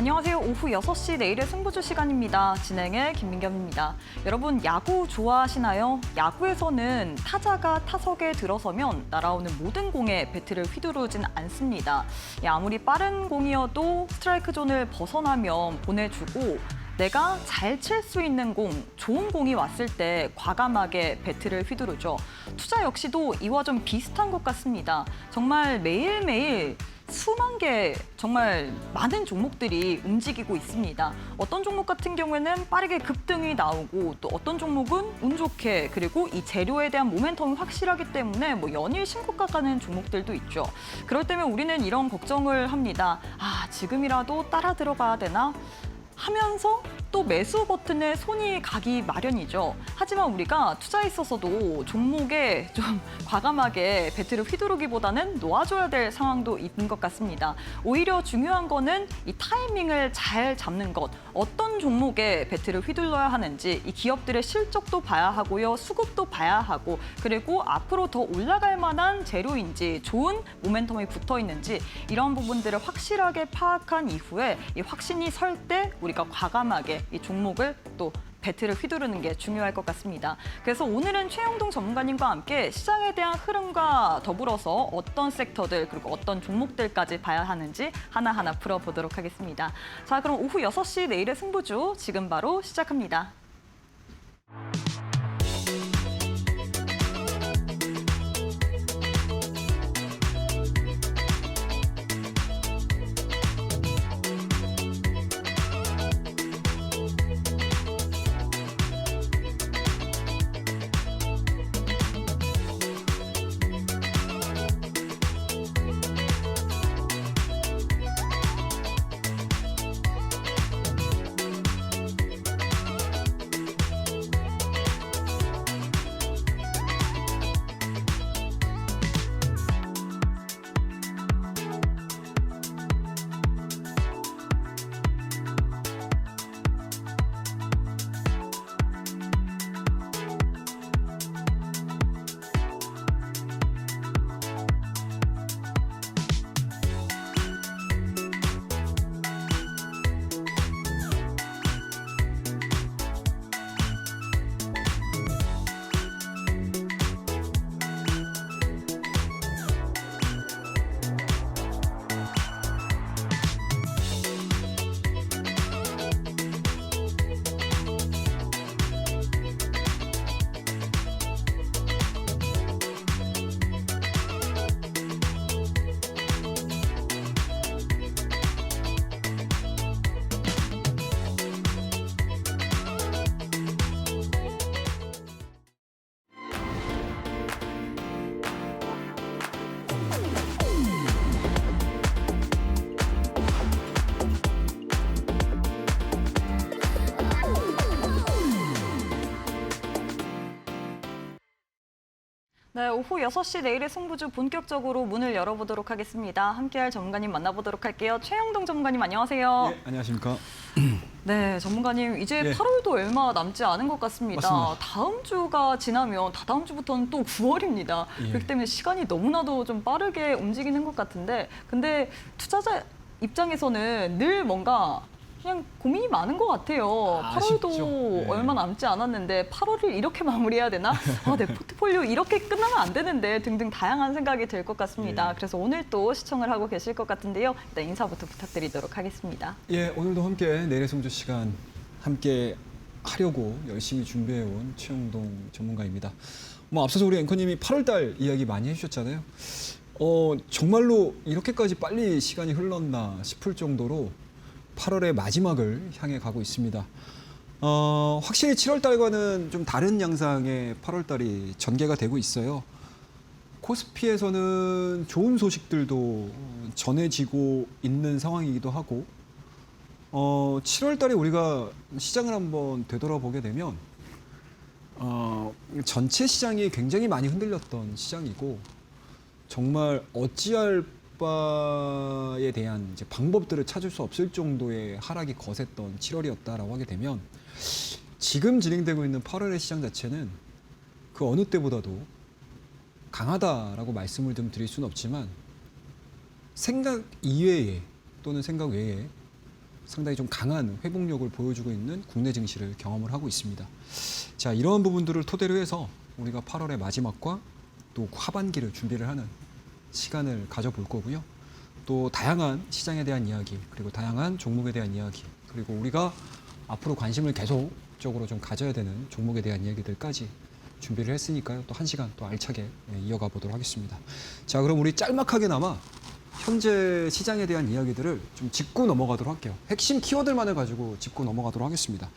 안녕하세요. 오후 6시 내일의 승부주 시간입니다. 진행의 김민경입니다. 여러분, 야구 좋아하시나요? 야구에서는 타자가 타석에 들어서면 날아오는 모든 공에 배트를 휘두르진 않습니다. 아무리 빠른 공이어도 스트라이크 존을 벗어나면 보내주고 내가 잘 칠 수 있는 공, 좋은 공이 왔을 때 과감하게 배트를 휘두르죠. 투자 역시도 이와 좀 비슷한 것 같습니다. 정말 매일매일 수만 개, 정말 많은 종목들이 움직이고 있습니다. 어떤 종목 같은 경우에는 빠르게 급등이 나오고 또 어떤 종목은 운 좋게 그리고 이 재료에 대한 모멘텀이 확실하기 때문에 연일 신고가 가는 종목들도 있죠. 그럴 때면 우리는 이런 걱정을 합니다. 지금이라도 따라 들어가야 되나? 하면서 또 매수 버튼에 손이 가기 마련이죠. 하지만 우리가 투자에 있어서도 종목에 좀 과감하게 배트를 휘두르기보다는 놓아줘야 될 상황도 있는 것 같습니다. 오히려 중요한 거는 이 타이밍을 잘 잡는 것, 어떤 종목에 배트를 휘둘러야 하는지 이 기업들의 실적도 봐야 하고요, 수급도 봐야 하고 그리고 앞으로 더 올라갈 만한 재료인지 좋은 모멘텀이 붙어 있는지 이런 부분들을 확실하게 파악한 이후에 이 확신이 설 때 우리가 과감하게 이 종목을 또 배트를 휘두르는 게 중요할 것 같습니다. 그래서 오늘은 최영동 전문가님과 함께 시장에 대한 흐름과 더불어서 어떤 섹터들 그리고 어떤 종목들까지 봐야 하는지 하나하나 풀어보도록 하겠습니다. 자, 그럼 오후 6시 내일의 승부주 지금 바로 시작합니다. 네, 오후 6시 내일의 승부주 본격적으로 문을 열어보도록 하겠습니다. 함께할 전문가님 만나보도록 할게요. 최영동 전문가님 안녕하세요. 네, 안녕하십니까. 네, 전문가님 이제 8월도 얼마 남지 않은 것 같습니다. 맞습니다. 다음 주가 지나면 다다음 주부터는 또 9월입니다. 그렇기 때문에 시간이 너무나도 좀 빠르게 움직이는 것 같은데 근데 투자자 입장에서는 늘 뭔가 그냥 고민이 많은 것 같아요. 아쉽죠. 8월도 얼마 남지 않았는데 8월을 이렇게 마무리해야 되나? 내 포트폴리오 이렇게 끝나면 안 되는데 등등 다양한 생각이 들 것 같습니다. 그래서 오늘 또 시청을 하고 계실 것 같은데요. 일단 인사부터 부탁드리도록 하겠습니다. 예, 오늘도 함께 내일의 승부주 시간 함께 하려고 열심히 준비해온 최영동 전문가입니다. 앞서서 우리 앵커님이 8월달 이야기 많이 해주셨잖아요. 정말로 이렇게까지 빨리 시간이 흘렀나 싶을 정도로 8월의 마지막을 향해 가고 있습니다. 확실히 7월달과는 좀 다른 양상의 8월달이 전개가 되고 있어요. 코스피에서는 좋은 소식들도 전해지고 있는 상황이기도 하고 7월달에 우리가 시장을 한번 되돌아보게 되면 전체 시장이 굉장히 많이 흔들렸던 시장이고 정말 어찌할 바에 대한 이제 방법들을 찾을 수 없을 정도의 하락이 거셌던 7월이었다라고 하게 되면 지금 진행되고 있는 8월의 시장 자체는 그 어느 때보다도 강하다라고 말씀을 좀 드릴 수는 없지만 생각 이외에 또는 생각 외에 상당히 좀 강한 회복력을 보여주고 있는 국내 증시를 경험을 하고 있습니다. 자, 이러한 부분들을 토대로 해서 우리가 8월의 마지막과 또 하반기를 준비를 하는 시간을 가져볼 거고요. 또 다양한 시장에 대한 이야기, 그리고 다양한 종목에 대한 이야기, 그리고 우리가 앞으로 관심을 계속적으로 좀 가져야 되는 종목에 대한 이야기들까지 준비를 했으니까요. 또 1시간 또 알차게 이어가 보도록 하겠습니다. 자, 그럼 우리 짤막하게나마 현재 시장에 대한 이야기들을 좀 짚고 넘어가도록 할게요. 핵심 키워드만을 가지고 짚고 넘어가도록 하겠습니다.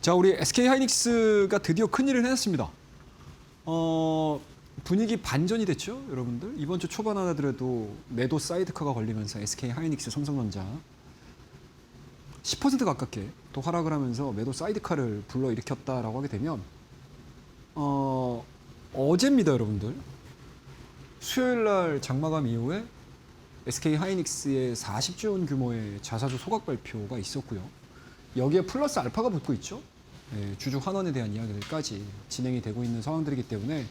자, 우리 SK하이닉스가 드디어 큰일을 해냈습니다. 분위기 반전이 됐죠, 여러분들. 이번 주 초반 하더라도 매도 사이드카가 걸리면서 SK하이닉스, 삼성전자 10% 가깝게 또 하락을 하면서 매도 사이드카를 불러일으켰다라고 하게 되면 어제입니다, 여러분들. 수요일 날 장마감 이후에 SK하이닉스의 40조 원 규모의 자사주 소각 발표가 있었고요. 여기에 플러스 알파가 붙고 있죠. 네, 주주 환원에 대한 이야기들까지 진행이 되고 있는 상황들이기 때문에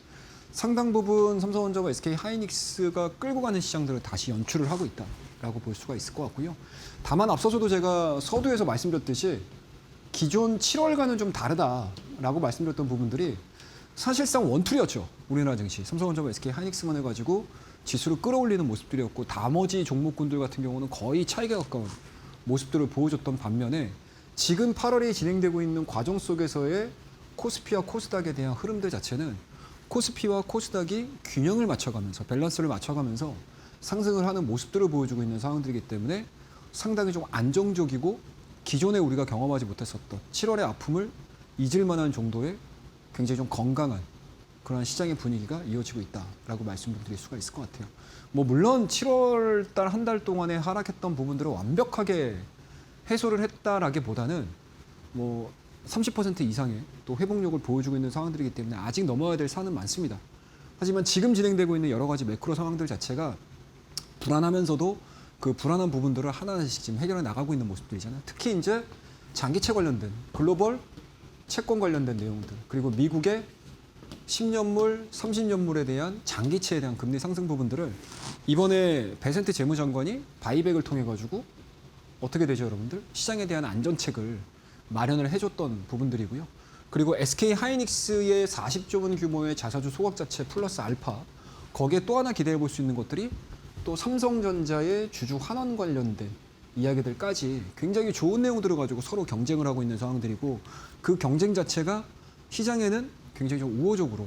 상당 부분 삼성전자와 SK하이닉스가 끌고 가는 시장들을 다시 연출을 하고 있다라고 볼 수가 있을 것 같고요. 다만 앞서서도 제가 서두에서 말씀드렸듯이 기존 7월과는 좀 다르다라고 말씀드렸던 부분들이 사실상 원툴이었죠. 우리나라 증시. 삼성전자와 SK하이닉스만 해가지고 지수를 끌어올리는 모습들이었고 나머지 종목군들 같은 경우는 거의 차이가 가까운 모습들을 보여줬던 반면에 지금 8월이 진행되고 있는 과정 속에서의 코스피와 코스닥에 대한 흐름들 자체는 코스피와 코스닥이 균형을 맞춰가면서 밸런스를 맞춰가면서 상승을 하는 모습들을 보여주고 있는 상황들이기 때문에 상당히 좀 안정적이고 기존에 우리가 경험하지 못했었던 7월의 아픔을 잊을 만한 정도의 굉장히 좀 건강한 그런 시장의 분위기가 이어지고 있다라고 말씀드릴 수가 있을 것 같아요. 뭐 물론 7월 달 한 달 동안에 하락했던 부분들을 완벽하게 해소를 했다라기보다는 뭐 30% 이상의 또 회복력을 보여주고 있는 상황들이기 때문에 아직 넘어야 될 산은 많습니다. 하지만 지금 진행되고 있는 여러 가지 매크로 상황들 자체가 불안하면서도 그 불안한 부분들을 하나씩 지금 해결해 나가고 있는 모습들이잖아요. 특히 이제 장기채 관련된 글로벌 채권 관련된 내용들, 그리고 미국의 10년물, 30년물에 대한 장기채에 대한 금리 상승 부분들을 이번에 베센트 재무장관이 바이백을 통해 가지고 어떻게 되죠, 여러분들? 시장에 대한 안전책을 마련을 해줬던 부분들이고요. 그리고 SK하이닉스의 40조 원 규모의 자사주 소각 자체 플러스 알파, 거기에 또 하나 기대해 볼 수 있는 것들이 또 삼성전자의 주주 환원 관련된 이야기들까지 굉장히 좋은 내용들을 가지고 서로 경쟁을 하고 있는 상황들이고 그 경쟁 자체가 시장에는 굉장히 좀 우호적으로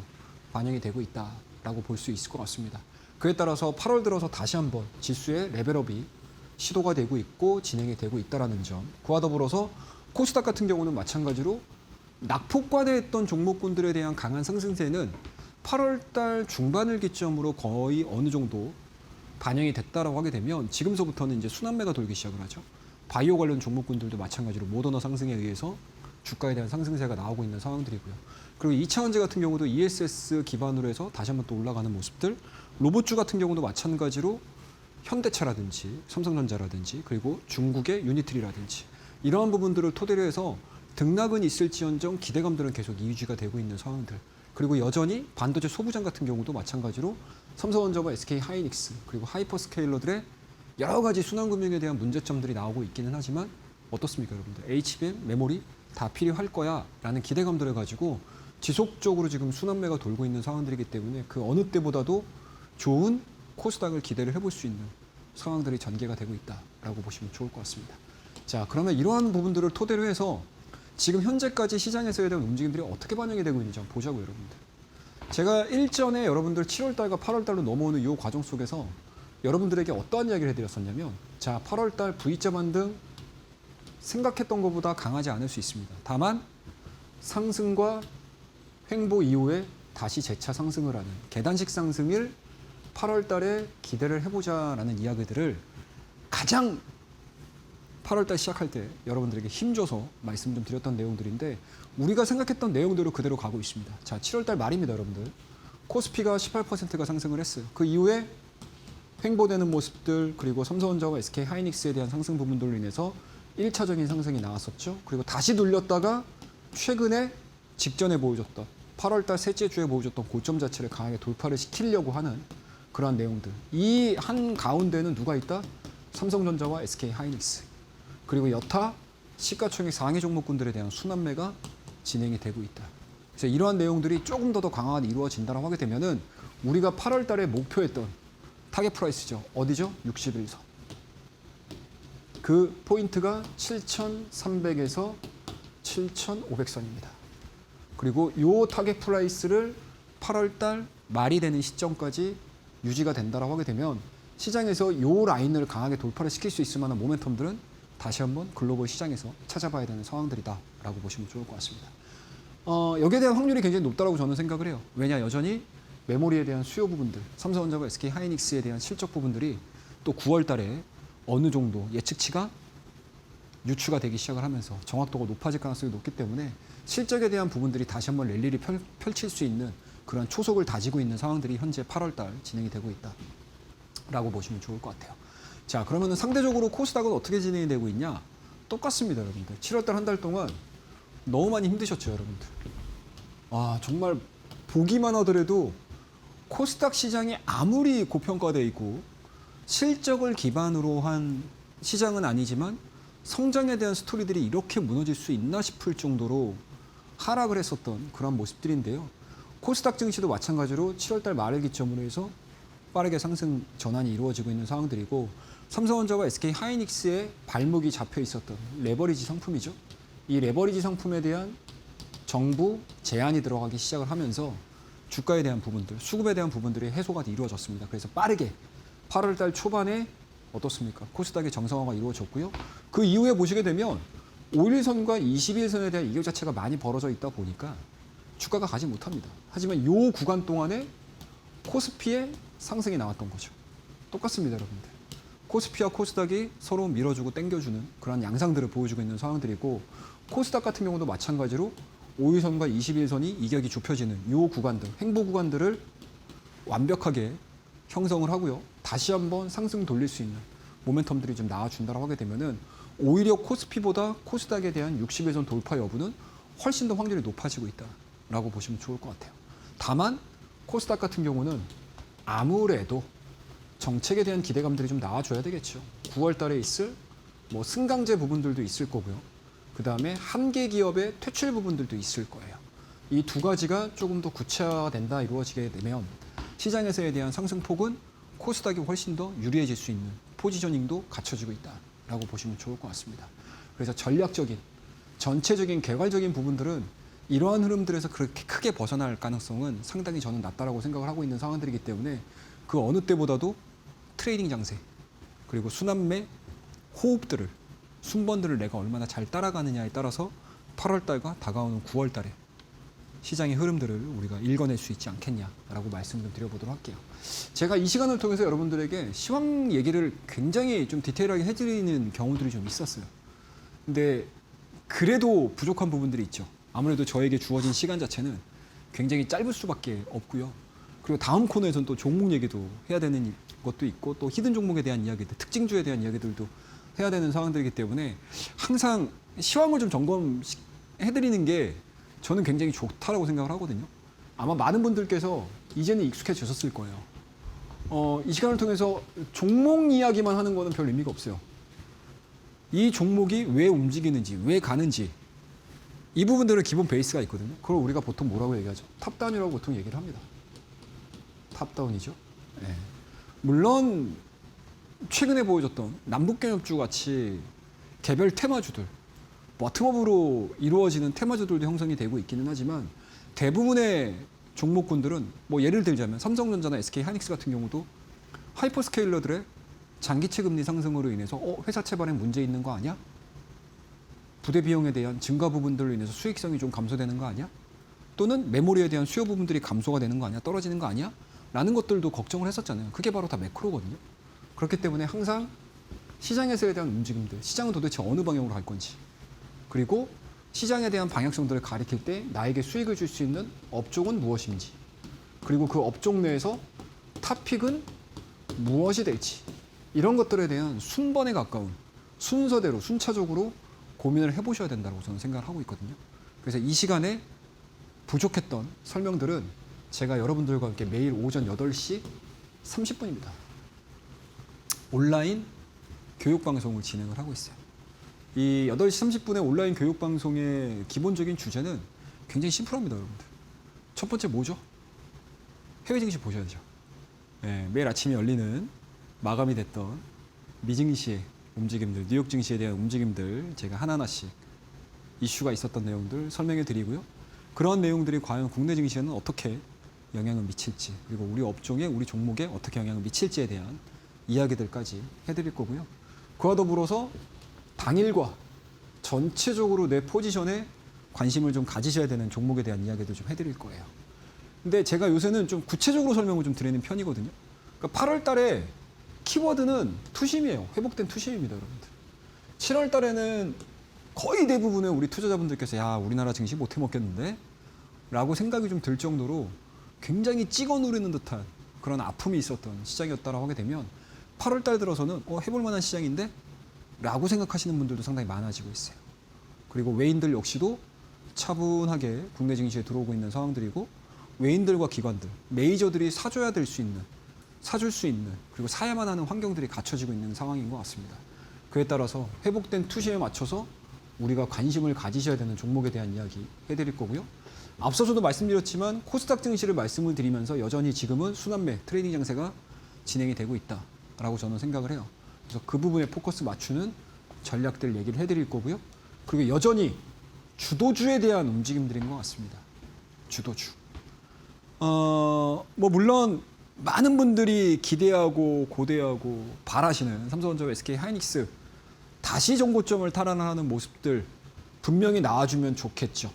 반영이 되고 있다라고 볼 수 있을 것 같습니다. 그에 따라서 8월 들어서 다시 한번 지수의 레벨업이 시도가 되고 있고 진행이 되고 있다는 점. 그와 더불어서 코스닥 같은 경우는 마찬가지로 낙폭과대했던 종목군들에 대한 강한 상승세는 8월 달 중반을 기점으로 거의 어느 정도 반영이 됐다라고 하게 되면 지금서부터는 이제 순환매가 돌기 시작을 하죠. 바이오 관련 종목군들도 마찬가지로 모더나 상승에 의해서 주가에 대한 상승세가 나오고 있는 상황들이고요. 그리고 2차원제 같은 경우도 ESS 기반으로 해서 다시 한번 또 올라가는 모습들, 로봇주 같은 경우도 마찬가지로 현대차라든지 삼성전자라든지 그리고 중국의 유니트리라든지 이러한 부분들을 토대로 해서 등락은 있을지언정 기대감들은 계속 유지가 되고 있는 상황들. 그리고 여전히 반도체 소부장 같은 경우도 마찬가지로 삼성전자와 SK하이닉스 그리고 하이퍼스케일러들의 여러 가지 순환금융에 대한 문제점들이 나오고 있기는 하지만 어떻습니까, 여러분들? HBM, 메모리 다 필요할 거야 라는 기대감들을 가지고 지속적으로 지금 순환매가 돌고 있는 상황들이기 때문에 그 어느 때보다도 좋은 코스닥을 기대를 해볼 수 있는 상황들이 전개가 되고 있다라고 보시면 좋을 것 같습니다. 자, 그러면 이러한 부분들을 토대로 해서 지금 현재까지 시장에서에 대한 움직임들이 어떻게 반영이 되고 있는지 한번 보자고요, 여러분들. 제가 일전에 여러분들 7월 달과 8월 달로 넘어오는 이 과정 속에서 여러분들에게 어떠한 이야기를 해드렸었냐면, 자, 8월 달 V자 반등 생각했던 것보다 강하지 않을 수 있습니다. 다만 상승과 횡보 이후에 다시 재차 상승을 하는 계단식 상승일 8월 달에 기대를 해보자라는 이야기들을 가장 8월 달 시작할 때 여러분들에게 힘줘서 말씀 좀 드렸던 내용들인데 우리가 생각했던 내용대로 그대로 가고 있습니다. 자, 7월 달 말입니다, 여러분들. 코스피가 18%가 상승을 했어요. 그 이후에 횡보되는 모습들, 그리고 삼성전자와 SK하이닉스에 대한 상승 부분들로 인해서 1차적인 상승이 나왔었죠. 그리고 다시 눌렸다가 최근에 직전에 보여줬던 8월 달 셋째 주에 보여줬던 고점 자체를 강하게 돌파를 시키려고 하는 그러한 내용들. 이 한 가운데는 누가 있다? 삼성전자와 SK하이닉스. 그리고 여타 시가총액 상위 종목군들에 대한 순환매가 진행이 되고 있다. 그래서 이러한 내용들이 조금 더 강화가 이루어진다고 하게 되면은 우리가 8월 달에 목표했던 타겟 프라이스죠. 어디죠? 61선. 그 포인트가 7,300에서 7,500선입니다. 그리고 요 타겟 프라이스를 8월 달 말이 되는 시점까지 유지가 된다고 하게 되면 시장에서 요 라인을 강하게 돌파를 시킬 수 있을 만한 모멘텀들은 다시 한번 글로벌 시장에서 찾아봐야 되는 상황들이다라고 보시면 좋을 것 같습니다. 여기에 대한 확률이 굉장히 높다고 저는 생각을 해요. 왜냐 여전히 메모리에 대한 수요 부분들, 삼성전자와 SK 하이닉스에 대한 실적 부분들이 또 9월 달에 어느 정도 예측치가 유추가 되기 시작을 하면서 정확도가 높아질 가능성이 높기 때문에 실적에 대한 부분들이 다시 한번 랠리를 펼칠 수 있는 그런 초석을 다지고 있는 상황들이 현재 8월 달 진행이 되고 있다라고 보시면 좋을 것 같아요. 자, 그러면은 상대적으로 코스닥은 어떻게 진행이 되고 있냐? 똑같습니다, 여러분들. 7월 달 한 달 동안 너무 많이 힘드셨죠, 여러분들. 아, 정말 보기만 하더라도 코스닥 시장이 아무리 고평가되어 있고 실적을 기반으로 한 시장은 아니지만 성장에 대한 스토리들이 이렇게 무너질 수 있나 싶을 정도로 하락을 했었던 그런 모습들인데요. 코스닥 증시도 마찬가지로 7월 달 말을 기점으로 해서 빠르게 상승 전환이 이루어지고 있는 상황들이고 삼성전자와 SK 하이닉스의 발목이 잡혀 있었던 레버리지 상품이죠. 이 레버리지 상품에 대한 정부 제한이 들어가기 시작을 하면서 주가에 대한 부분들, 수급에 대한 부분들이 해소가 이루어졌습니다. 그래서 빠르게 8월 달 초반에 어떻습니까? 코스닥의 정상화가 이루어졌고요. 그 이후에 보시게 되면 5일선과 21선에 대한 이격 자체가 많이 벌어져 있다 보니까 주가가 가지 못합니다. 하지만 이 구간 동안에 코스피의 상승이 나왔던 거죠. 똑같습니다, 여러분들. 코스피와 코스닥이 서로 밀어주고 당겨주는 그런 양상들을 보여주고 있는 상황들이고 코스닥 같은 경우도 마찬가지로 5일선과 21선이 이격이 좁혀지는 이 구간들, 행보 구간들을 완벽하게 형성을 하고요. 다시 한번 상승 돌릴 수 있는 모멘텀들이 좀 나와준다고 하게 되면은 오히려 코스피보다 코스닥에 대한 60일선 돌파 여부는 훨씬 더 확률이 높아지고 있다라고 보시면 좋을 것 같아요. 다만 코스닥 같은 경우는 아무래도 정책에 대한 기대감들이 좀 나와줘야 되겠죠. 9월 달에 있을 뭐 승강제 부분들도 있을 거고요. 그 다음에 한계 기업의 퇴출 부분들도 있을 거예요. 이 두 가지가 조금 더 구체화된다 이루어지게 되면 시장에서에 대한 상승폭은 코스닥이 훨씬 더 유리해질 수 있는 포지셔닝도 갖춰지고 있다라고 보시면 좋을 것 같습니다. 그래서 전략적인, 전체적인 개괄적인 부분들은 이러한 흐름들에서 그렇게 크게 벗어날 가능성은 상당히 저는 낮다라고 생각을 하고 있는 상황들이기 때문에 그 어느 때보다도 트레이딩 장세 그리고 순환매 호흡들을 순번들을 내가 얼마나 잘 따라가느냐에 따라서 8월 달과 다가오는 9월 달에 시장의 흐름들을 우리가 읽어낼 수 있지 않겠냐라고 말씀 좀 드려보도록 할게요. 제가 이 시간을 통해서 여러분들에게 시황 얘기를 굉장히 좀 디테일하게 해드리는 경우들이 좀 있었어요. 근데 그래도 부족한 부분들이 있죠. 아무래도 저에게 주어진 시간 자체는 굉장히 짧을 수밖에 없고요. 그리고 다음 코너에서는 또 종목 얘기도 해야 되는 것도 있고 또 히든 종목에 대한 이야기들, 특징주에 대한 이야기들도 해야 되는 상황들이기 때문에 항상 시황을 좀 점검해드리는 게 저는 굉장히 좋다라고 생각을 하거든요. 아마 많은 분들께서 이제는 익숙해지셨을 거예요. 이 시간을 통해서 종목 이야기만 하는 거는 별 의미가 없어요. 이 종목이 왜 움직이는지, 왜 가는지 이 부분들은 기본 베이스가 있거든요. 그걸 우리가 보통 뭐라고 얘기하죠? 탑다운이라고 보통 얘기를 합니다. 탑다운이죠. 네. 물론 최근에 보여줬던 남북경협주 같이 개별 테마주들, 버텀업으로 이루어지는 테마주들도 형성이 되고 있기는 하지만 대부분의 종목군들은 뭐 예를 들자면 삼성전자나 SK 하이닉스 같은 경우도 하이퍼스케일러들의 장기채 금리 상승으로 인해서 회사채 발행 문제 있는 거 아니야? 부대 비용에 대한 증가 부분들로 인해서 수익성이 좀 감소되는 거 아니야? 또는 메모리에 대한 수요 부분들이 감소가 되는 거 아니야? 떨어지는 거 아니야? 라는 것들도 걱정을 했었잖아요. 그게 바로 다 매크로거든요. 그렇기 때문에 항상 시장에서에 대한 움직임들, 시장은 도대체 어느 방향으로 갈 건지, 그리고 시장에 대한 방향성들을 가리킬 때 나에게 수익을 줄 수 있는 업종은 무엇인지, 그리고 그 업종 내에서 탑픽은 무엇이 될지, 이런 것들에 대한 순번에 가까운 순서대로 순차적으로 고민을 해보셔야 된다고 저는 생각을 하고 있거든요. 그래서 이 시간에 부족했던 설명들은 제가 여러분들과 함께 매일 오전 8시 30분입니다. 온라인 교육방송을 진행을 하고 있어요. 이 8시 30분에 온라인 교육 방송의 기본적인 주제는 굉장히 심플합니다, 여러분들. 첫 번째 뭐죠? 해외 증시 보셔야죠. 네, 매일 아침에 열리는 마감이 됐던 미증시의 움직임들, 뉴욕 증시에 대한 움직임들 제가 하나하나씩 이슈가 있었던 내용들 설명해 드리고요. 그런 내용들이 과연 국내 증시에는 어떻게 영향을 미칠지, 그리고 우리 업종에, 우리 종목에 어떻게 영향을 미칠지에 대한 이야기들까지 해드릴 거고요. 그와 더불어서 당일과 전체적으로 내 포지션에 관심을 좀 가지셔야 되는 종목에 대한 이야기도 좀 해드릴 거예요. 근데 제가 요새는 좀 구체적으로 설명을 좀 드리는 편이거든요. 그러니까 8월 달에 키워드는 투심이에요. 회복된 투심입니다, 여러분들. 7월 달에는 거의 대부분의 우리 투자자분들께서 야, 우리나라 증시 못 해먹겠는데? 라고 생각이 좀 들 정도로 굉장히 찍어 누르는 듯한 그런 아픔이 있었던 시장이었다라고 하게 되면 8월 달 들어서는 해볼 만한 시장인데? 라고 생각하시는 분들도 상당히 많아지고 있어요. 그리고 외인들 역시도 차분하게 국내 증시에 들어오고 있는 상황들이고 외인들과 기관들, 메이저들이 사줘야 될 수 있는, 사줄 수 있는, 그리고 사야만 하는 환경들이 갖춰지고 있는 상황인 것 같습니다. 그에 따라서 회복된 투시에 맞춰서 우리가 관심을 가지셔야 되는 종목에 대한 이야기 해드릴 거고요. 앞서서도 말씀드렸지만 코스닥 증시를 말씀을 드리면서 여전히 지금은 순환매 트레이딩 장세가 진행이 되고 있다라고 저는 생각을 해요. 그래서 그 부분에 포커스 맞추는 전략들 얘기를 해드릴 거고요. 그리고 여전히 주도주에 대한 움직임들인 것 같습니다. 주도주. 물론 많은 분들이 기대하고 고대하고 바라시는 삼성전자, SK 하이닉스 다시 정고점을 탈환하는 모습들 분명히 나와주면 좋겠죠.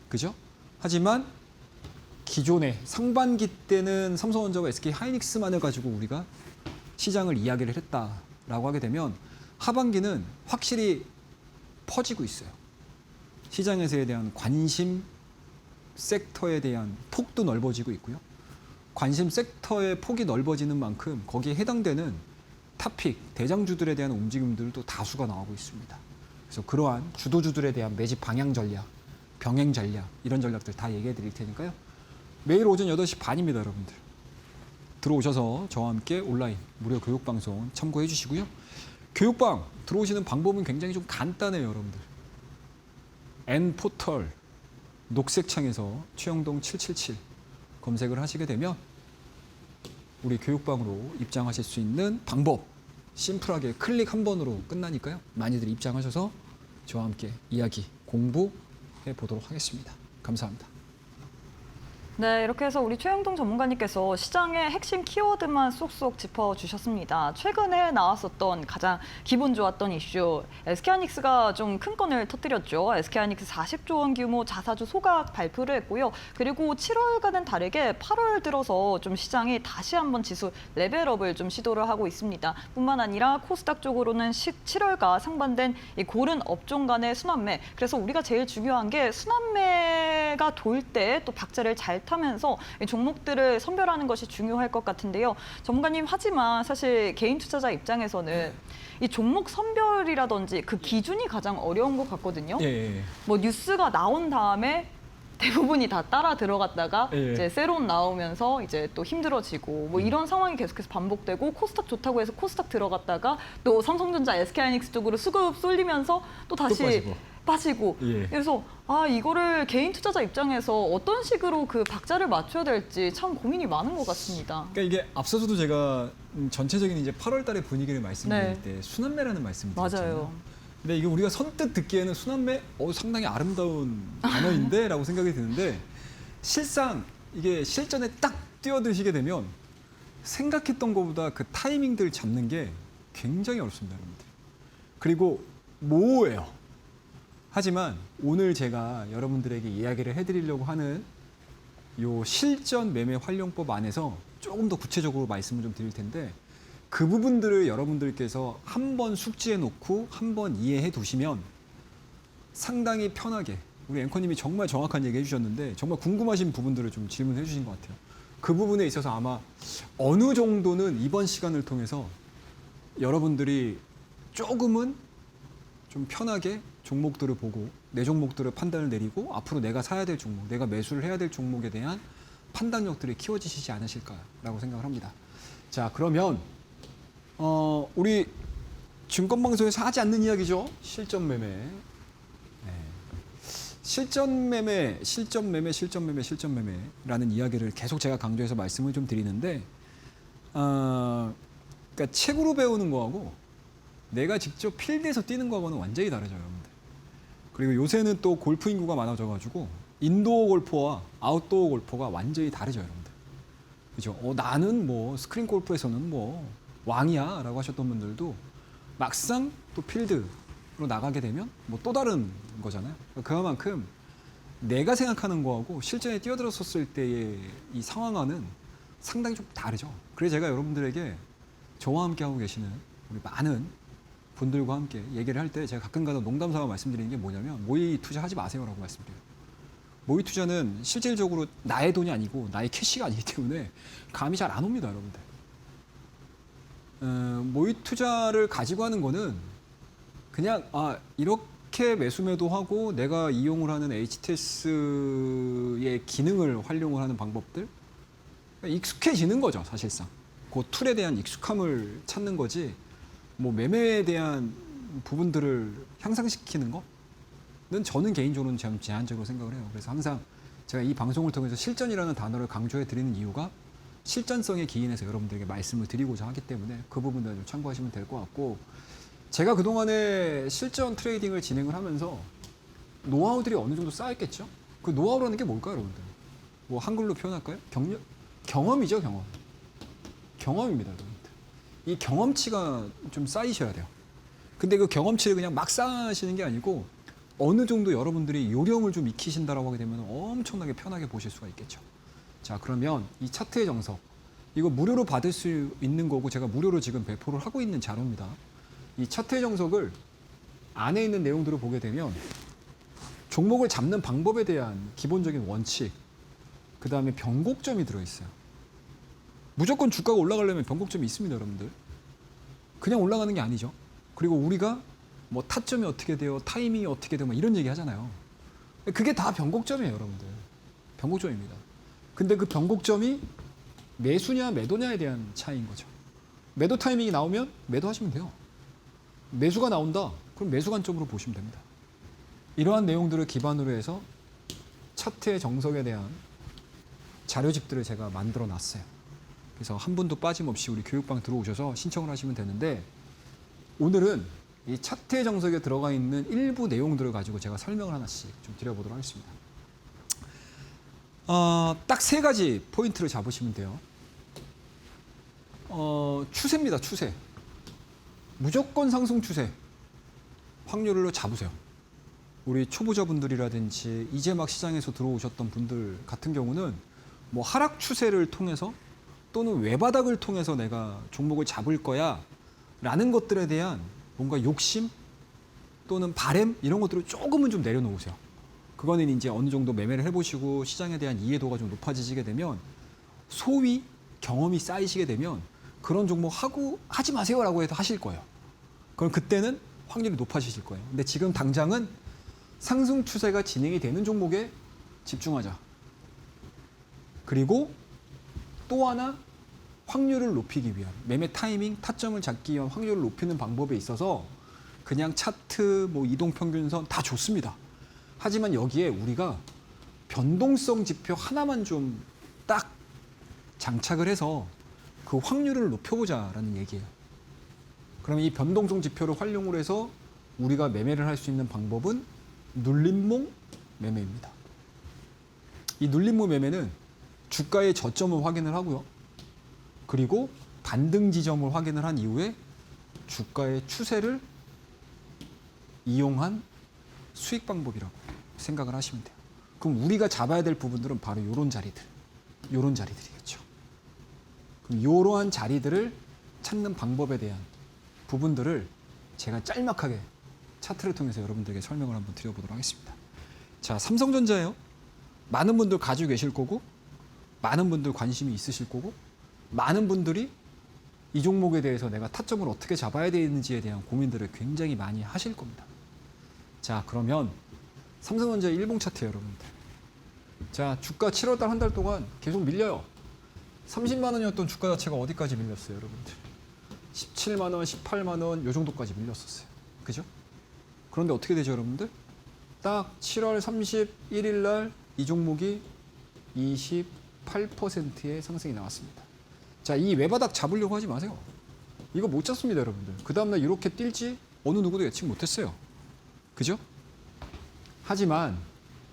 그죠? 하지만 기존에 상반기 때는 삼성전자와 SK 하이닉스만을 가지고 우리가 시장을 이야기를 했다라고 하게 되면 하반기는 확실히 퍼지고 있어요. 시장에서에 대한 관심 섹터에 대한 폭도 넓어지고 있고요. 관심 섹터의 폭이 넓어지는 만큼 거기에 해당되는 탑픽, 대장주들에 대한 움직임들도 다수가 나오고 있습니다. 그래서 그러한 주도주들에 대한 매집 방향 전략, 병행 전략, 이런 전략들 다 얘기해 드릴 테니까요. 매일 오전 8시 반입니다, 여러분들. 들어오셔서 저와 함께 온라인 무료 교육방송 참고해 주시고요. 교육방 들어오시는 방법은 굉장히 좀 간단해요, 여러분들. N포털 녹색 창에서 최영동 777 검색을 하시게 되면 우리 교육방으로 입장하실 수 있는 방법 심플하게 클릭 한 번으로 끝나니까요. 많이들 입장하셔서 저와 함께 이야기 공부해 보도록 하겠습니다. 감사합니다. 네, 이렇게 해서 우리 최영동 전문가님께서 시장의 핵심 키워드만 쏙쏙 짚어주셨습니다. 최근에 나왔었던 가장 기분 좋았던 이슈, SK하이닉스가 좀 큰 건을 터뜨렸죠. SK하이닉스 40조 원 규모 자사주 소각 발표를 했고요. 그리고 7월과는 다르게 8월 들어서 좀 시장이 다시 한번 지수 레벨업을 좀 시도를 하고 있습니다. 뿐만 아니라 코스닥 쪽으로는 7월과 상반된 이 고른 업종 간의 순환매. 그래서 우리가 제일 중요한 게 순환매가 돌 때 또 박자를 잘 타면서 이 종목들을 선별하는 것이 중요할 것 같은데요. 전문가님, 하지만 사실 개인 투자자 입장에서는 이 종목 선별이라든지 그 기준이 가장 어려운 것 같거든요. 예. 뭐 뉴스가 나온 다음에 대부분이 다 따라 들어갔다가 예. 이제 새로운 나오면서 이제 또 힘들어지고 뭐 이런 상황이 계속해서 반복되고 코스닥 좋다고 해서 코스닥 들어갔다가 또 삼성전자, SK하이닉스 쪽으로 수급 쏠리면서 또 다시 빠지고. 예. 그래서 이거를 개인 투자자 입장에서 어떤 식으로 그 박자를 맞춰야 될지 참 고민이 많은 것 같습니다. 그러니까 이게 앞서서도 제가 전체적인 이제 8월 달의 분위기를 말씀드릴 때 순환매라는 말씀을 드렸잖아요. 맞아요. 근데 이게 우리가 선뜻 듣기에는 순환매 상당히 아름다운 단어인데 라고 생각이 드는데 실상 이게 실전에 딱 뛰어드시게 되면 생각했던 것보다 그 타이밍들 잡는 게 굉장히 어렵습니다, 여러분들. 그리고 모호해요. 하지만 오늘 제가 여러분들에게 이야기를 해드리려고 하는 요 실전 매매 활용법 안에서 조금 더 구체적으로 말씀을 좀 드릴 텐데 그 부분들을 여러분들께서 한번 숙지해 놓고 한번 이해해 두시면 상당히 편하게 우리 앵커님이 정말 정확한 얘기 해주셨는데 정말 궁금하신 부분들을 좀 질문해 주신 것 같아요. 그 부분에 있어서 아마 어느 정도는 이번 시간을 통해서 여러분들이 조금은 좀 편하게 종목들을 보고 내 종목들을 판단을 내리고 앞으로 내가 사야 될 종목, 내가 매수를 해야 될 종목에 대한 판단력들이 키워지시지 않으실까라고 생각을 합니다. 자, 그러면 우리 증권방송에서 하지 않는 이야기죠. 실전 매매. 실전 매매라는 이야기를 계속 제가 강조해서 말씀을 좀 드리는데, 그러니까 책으로 배우는 거하고 내가 직접 필드에서 뛰는 거하고는 완전히 다르죠, 여러분들. 그리고 요새는 또 골프 인구가 많아져가지고 인도어 골퍼와 아웃도어 골퍼가 완전히 다르죠, 여러분들. 그죠? 나는 뭐 스크린 골프에서는 뭐 왕이야라고 하셨던 분들도 막상 또 필드로 나가게 되면 뭐 또 다른 거잖아요. 그만큼 내가 생각하는 거하고 실전에 뛰어들었을 때의 이 상황과는 상당히 좀 다르죠. 그래서 제가 여러분들에게 저와 함께 하고 계시는 우리 많은 분들과 함께 얘기를 할 때 제가 가끔가다 농담삼아 말씀드리는 게 뭐냐면 모의 투자하지 마세요라고 말씀드려요. 모의 투자는 실질적으로 나의 돈이 아니고 나의 캐시가 아니기 때문에 감이 잘 안 옵니다, 여러분들. 모의 투자를 가지고 하는 거는 그냥 이렇게 매수매도하고 내가 이용을 하는 HTS의 기능을 활용을 하는 방법들, 익숙해지는 거죠, 사실상. 그 툴에 대한 익숙함을 찾는 거지, 뭐 매매에 대한 부분들을 향상시키는 거는 저는 개인적으로는 좀 제한적으로 생각을 해요. 그래서 항상 제가 이 방송을 통해서 실전이라는 단어를 강조해 드리는 이유가 실전성에 기인해서 여러분들에게 말씀을 드리고자 하기 때문에 그 부분을 좀 참고하시면 될 것 같고, 제가 그동안에 실전 트레이딩을 진행을 하면서 노하우들이 어느 정도 쌓였겠죠? 그 노하우라는 게 뭘까요, 여러분들? 뭐 한글로 표현할까요? 경험이죠, 경험. 경험입니다, 여러분들. 이 경험치가 좀 쌓이셔야 돼요. 근데 그 경험치를 그냥 막 쌓으시는 게 아니고 어느 정도 여러분들이 요령을 좀 익히신다라고 하게 되면 엄청나게 편하게 보실 수가 있겠죠. 자, 그러면 이 차트의 정석, 이거 무료로 받을 수 있는 거고 제가 무료로 지금 배포를 하고 있는 자료입니다. 이 차트의 정석을 안에 있는 내용들을 보게 되면 종목을 잡는 방법에 대한 기본적인 원칙, 그 다음에 변곡점이 들어있어요. 무조건 주가가 올라가려면 변곡점이 있습니다, 여러분들. 그냥 올라가는 게 아니죠. 그리고 우리가 뭐 타점이 어떻게 돼요, 타이밍이 어떻게 돼요, 뭐 이런 얘기 하잖아요. 그게 다 변곡점이에요, 여러분들. 변곡점입니다. 근데 그 변곡점이 매수냐 매도냐에 대한 차이인 거죠. 매도 타이밍이 나오면 매도하시면 돼요. 매수가 나온다, 그럼 매수 관점으로 보시면 됩니다. 이러한 내용들을 기반으로 해서 차트의 정석에 대한 자료집들을 제가 만들어 놨어요. 그래서 한 분도 빠짐없이 우리 교육방 들어오셔서 신청을 하시면 되는데, 오늘은 이 차트의 정석에 들어가 있는 일부 내용들을 가지고 제가 설명을 하나씩 좀 드려보도록 하겠습니다. 딱 세 가지 포인트를 잡으시면 돼요. 추세입니다, 추세. 무조건 상승 추세. 확률로 잡으세요. 우리 초보자분들이라든지 이제 막 시장에서 들어오셨던 분들 같은 경우는 뭐 하락 추세를 통해서 또는 외바닥을 통해서 내가 종목을 잡을 거야 라는 것들에 대한 뭔가 욕심 또는 바램 이런 것들을 조금은 좀 내려놓으세요. 그거는 이제 어느 정도 매매를 해보시고 시장에 대한 이해도가 좀 높아지시게 되면, 소위 경험이 쌓이시게 되면 그런 종목 하지 마세요라고 해도 하실 거예요. 그럼 그때는 확률이 높아지실 거예요. 근데 지금 당장은 상승 추세가 진행이 되는 종목에 집중하자. 그리고 또 하나, 확률을 높이기 위한, 매매 타이밍, 타점을 잡기 위한 확률을 높이는 방법에 있어서 그냥 차트, 뭐 이동평균선 다 좋습니다. 하지만 여기에 우리가 변동성 지표 하나만 좀 딱 장착을 해서 그 확률을 높여보자라는 얘기예요. 그럼 이 변동성 지표를 활용을 해서 우리가 매매를 할 수 있는 방법은 눌림목 매매입니다. 이 눌림목 매매는 주가의 저점을 확인을 하고요. 그리고 반등 지점을 확인을 한 이후에 주가의 추세를 이용한 수익 방법이라고 생각을 하시면 돼요. 그럼 우리가 잡아야 될 부분들은 바로 이런 자리들이겠죠. 그럼 이러한 자리들을 찾는 방법에 대한 부분들을 제가 짤막하게 차트를 통해서 여러분들에게 설명을 한번 드려보도록 하겠습니다. 자, 삼성전자예요. 많은 분들 가지고 계실 거고, 많은 분들 관심이 있으실 거고, 많은 분들이 이 종목에 대해서 내가 타점을 어떻게 잡아야 되는지에 대한 고민들을 굉장히 많이 하실 겁니다. 자, 그러면 삼성전자 일봉 차트예요, 여러분들. 자, 주가 7월달 한 달 동안 계속 밀려요. 30만 원이었던 주가 자체가 어디까지 밀렸어요, 여러분들? 17만 원, 18만 원 요 정도까지 밀렸었어요. 그죠? 그런데 어떻게 되죠, 여러분들? 딱 7월 31일 날 이 종목이 28%의 상승이 나왔습니다. 자, 이 외바닥 잡으려고 하지 마세요. 이거 못 잡습니다, 여러분들. 그 다음날 이렇게 뛸지 어느 누구도 예측 못했어요. 그죠? 하지만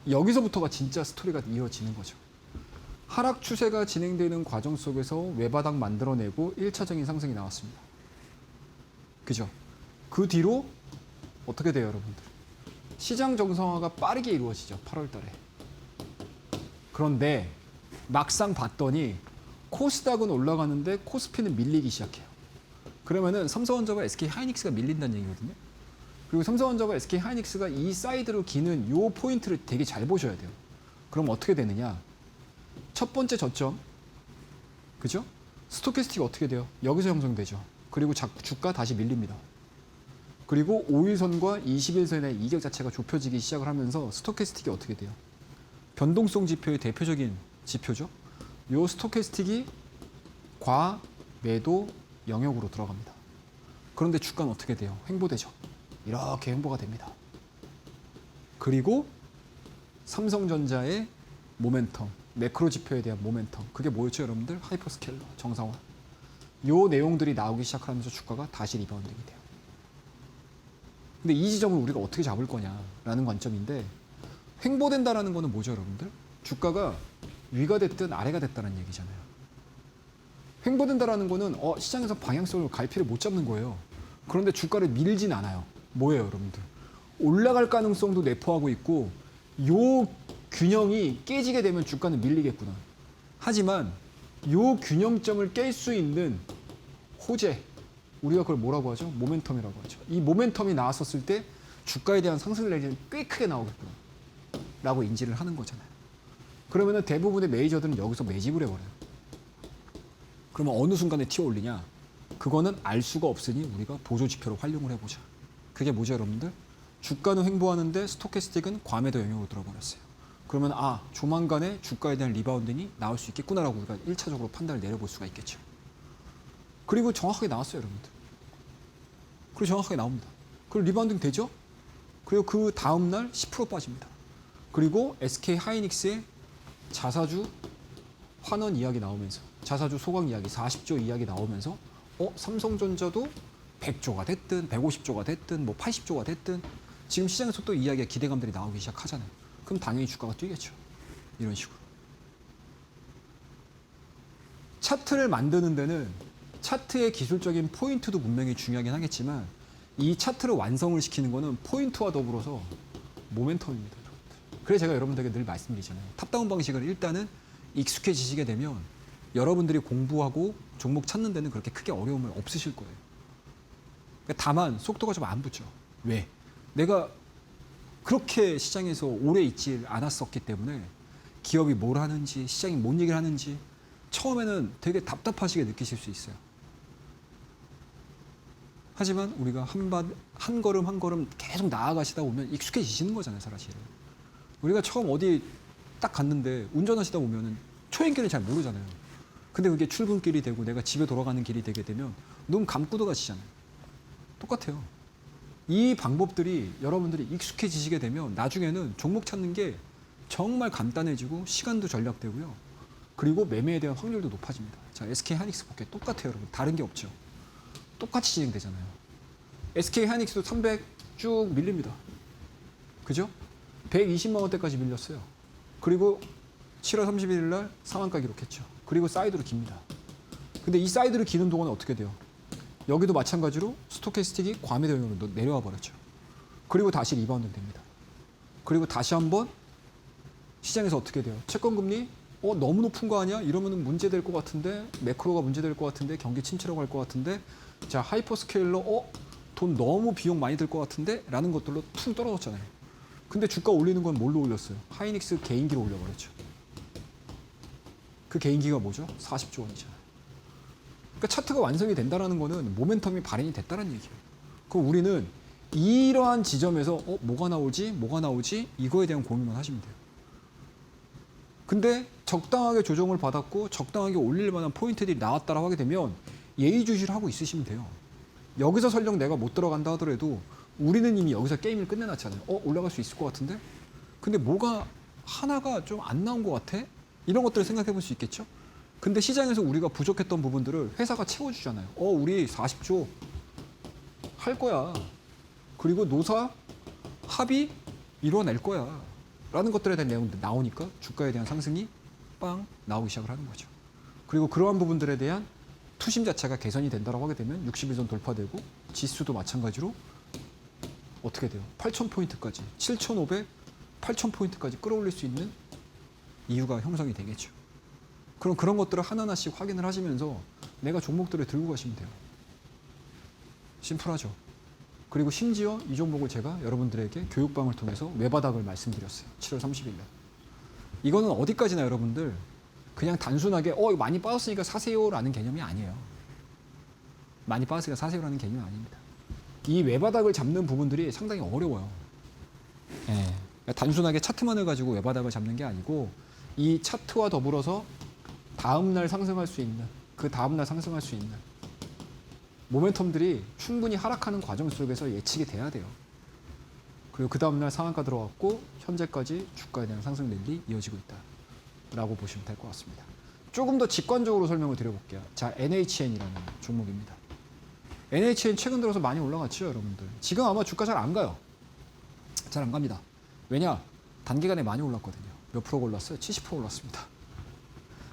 여기서부터가 진짜 스토리가 이어지는 거죠. 하락 추세가 진행되는 과정 속에서 외바닥 만들어내고 1차적인 상승이 나왔습니다. 그죠? 그 뒤로 어떻게 돼요, 여러분들? 시장 정상화가 빠르게 이루어지죠, 8월 달에. 그런데 막상 봤더니 코스닥은 올라가는데 코스피는 밀리기 시작해요. 그러면은 삼성전자와 SK하이닉스가 밀린다는 얘기거든요. 그리고 삼성전자와 SK하이닉스가 이 사이드로 기는 요 포인트를 되게 잘 보셔야 돼요. 그럼 어떻게 되느냐? 첫 번째 저점, 그죠? 스토캐스틱이 어떻게 돼요? 여기서 형성되죠. 그리고 주가 다시 밀립니다. 그리고 5일선과 21선의 이격 자체가 좁혀지기 시작을 하면서 스토캐스틱이 어떻게 돼요? 변동성 지표의 대표적인 지표죠. 요 스토캐스틱이 과매도 영역으로 들어갑니다. 그런데 주가는 어떻게 돼요? 횡보되죠. 이렇게 횡보가 됩니다. 그리고 삼성전자의 모멘텀, 매크로 지표에 대한 모멘텀, 그게 뭐였죠, 여러분들? 하이퍼스케일러, 정상화. 요 내용들이 나오기 시작하면서 주가가 다시 리바운딩이 돼요. 근데 이 지점을 우리가 어떻게 잡을 거냐라는 관점인데, 횡보된다라는 거는 뭐죠, 여러분들? 주가가 위가 됐든 아래가 됐다는 얘기잖아요. 횡보된다라는 거는 시장에서 방향성을 갈피를 못 잡는 거예요. 그런데 주가를 밀진 않아요. 뭐예요, 여러분들? 올라갈 가능성도 내포하고 있고, 요 균형이 깨지게 되면 주가는 밀리겠구나. 하지만 요 균형점을 깰 수 있는 호재, 우리가 그걸 뭐라고 하죠? 모멘텀이라고 하죠. 이 모멘텀이 나왔었을 때 주가에 대한 상승 레이저는 꽤 크게 나오겠구나 라고 인지를 하는 거잖아요. 그러면 대부분의 메이저들은 여기서 매집을 해버려요. 그러면 어느 순간에 튀어 올리냐? 그거는 알 수가 없으니 우리가 보조 지표로 활용을 해보자. 그게 뭐죠, 여러분들? 주가는 횡보하는데 스토캐스틱은 과매도 영역으로 들어버렸어요. 그러면 조만간에 주가에 대한 리바운딩이 나올 수 있겠구나라고 우리가 1차적으로 판단을 내려볼 수가 있겠죠. 그리고 정확하게 나왔어요, 여러분들. 그리고 정확하게 나옵니다. 그리고 리바운딩 되죠? 그리고 그 다음날 10% 빠집니다. 그리고 SK하이닉스의 자사주 환원 이야기 나오면서, 자사주 소강 이야기 40조 이야기 나오면서 삼성전자도 100조가 됐든 150조가 됐든 뭐 80조가 됐든 지금 시장에서 또 이야기가 기대감들이 나오기 시작하잖아요. 그럼 당연히 주가가 뛰겠죠. 이런 식으로. 차트를 만드는 데는 차트의 기술적인 포인트도 분명히 중요하긴 하겠지만 이 차트를 완성을 시키는 거는 포인트와 더불어서 모멘텀입니다. 그래서 제가 여러분들에게 늘 말씀드리잖아요. 탑다운 방식을 일단은 익숙해지시게 되면 여러분들이 공부하고 종목 찾는 데는 그렇게 크게 어려움을 없으실 거예요. 그러니까 다만 속도가 좀 안 붙죠. 왜? 내가 그렇게 시장에서 오래 있지 않았었기 때문에 기업이 뭘 하는지, 시장이 뭔 얘기를 하는지 처음에는 되게 답답하시게 느끼실 수 있어요. 하지만 우리가 한 걸음 한 걸음 계속 나아가시다 보면 익숙해지시는 거잖아요, 사실은. 우리가 처음 어디 딱 갔는데 운전하시다 보면은 초행길을 잘 모르잖아요. 근데 그게 출근길이 되고 내가 집에 돌아가는 길이 되게 되면 눈 감고도 가시잖아요. 똑같아요. 이 방법들이 여러분들이 익숙해지시게 되면 나중에는 종목 찾는 게 정말 간단해지고 시간도 절약되고요. 그리고 매매에 대한 확률도 높아집니다. 자, SK하이닉스 볼게요. 똑같아요, 여러분. 다른 게 없죠. 똑같이 진행되잖아요. SK하이닉스도 300 쭉 밀립니다. 그죠? 120만 원대까지 밀렸어요. 그리고 7월 31일 날 상한가 기록했죠. 그리고 사이드로 깁니다. 근데 이 사이드를 기는 동안에 어떻게 돼요? 여기도 마찬가지로 스토캐스틱이 과매도 영역으로 내려와 버렸죠. 그리고 다시 리바운딩 됩니다. 그리고 다시 한번 시장에서 어떻게 돼요? 채권금리 너무 높은 거 아니야? 이러면 문제될 것 같은데, 매크로가 문제될 것 같은데, 경기 침체로 갈 것 같은데, 자, 하이퍼스케일러 돈 너무 비용 많이 들 것 같은데 라는 것들로 퉁 떨어졌잖아요. 근데 주가 올리는 건 뭘로 올렸어요? 하이닉스 개인기로 올려버렸죠. 그 개인기가 뭐죠? 40조 원이잖아요. 그러니까 차트가 완성이 된다는 거는 모멘텀이 발현이 됐다는 얘기예요. 그럼 우리는 이러한 지점에서 뭐가 나오지 이거에 대한 고민만 하시면 돼요. 근데 적당하게 조정을 받았고 적당하게 올릴 만한 포인트들이 나왔다라고 하게 되면 예의주시를 하고 있으시면 돼요. 여기서 설령 내가 못 들어간다 하더라도 우리는 이미 여기서 게임을 끝내놨잖아요. 올라갈 수 있을 것 같은데? 근데 뭐가 하나가 좀 안 나온 것 같아? 이런 것들을 생각해 볼 수 있겠죠? 근데 시장에서 우리가 부족했던 부분들을 회사가 채워주잖아요. 우리 40조 할 거야. 그리고 노사 합의 이뤄낼 거야. 라는 것들에 대한 내용들 나오니까 주가에 대한 상승이 빵 나오기 시작을 하는 거죠. 그리고 그러한 부분들에 대한 투심 자체가 개선이 된다고 하게 되면 60일선 돌파되고 지수도 마찬가지로 어떻게 돼요? 8,000포인트까지 7,500, 8,000포인트까지 끌어올릴 수 있는 이유가 형성이 되겠죠. 그럼 그런 것들을 하나하나씩 확인을 하시면서 내가 종목들을 들고 가시면 돼요. 심플하죠. 그리고 심지어 이 종목을 제가 여러분들에게 교육방을 통해서 외바닥을 말씀드렸어요. 7월 30일 날. 이거는 어디까지나 여러분들 그냥 단순하게 이거 많이 빠졌으니까 사세요라는 개념이 아니에요. 많이 빠졌으니까 사세요라는 개념이 아닙니다. 이 외바닥을 잡는 부분들이 상당히 어려워요. 그러니까 단순하게 차트만을 가지고 외바닥을 잡는 게 아니고 이 차트와 더불어서 다음날 상승할 수 있는 그 다음날 상승할 수 있는 모멘텀들이 충분히 하락하는 과정 속에서 예측이 돼야 돼요. 그리고 그 다음날 상한가 들어왔고 현재까지 주가에 대한 상승 랠리 이어지고 있다라고 보시면 될 것 같습니다. 조금 더 직관적으로 설명을 드려볼게요. 자, NHN이라는 종목입니다. NHN 최근 들어서 많이 올라갔죠, 여러분들. 지금 아마 주가 잘 안 가요. 잘 안 갑니다. 왜냐? 단기간에 많이 올랐거든요. 몇 프로 올랐어요? 70% 올랐습니다.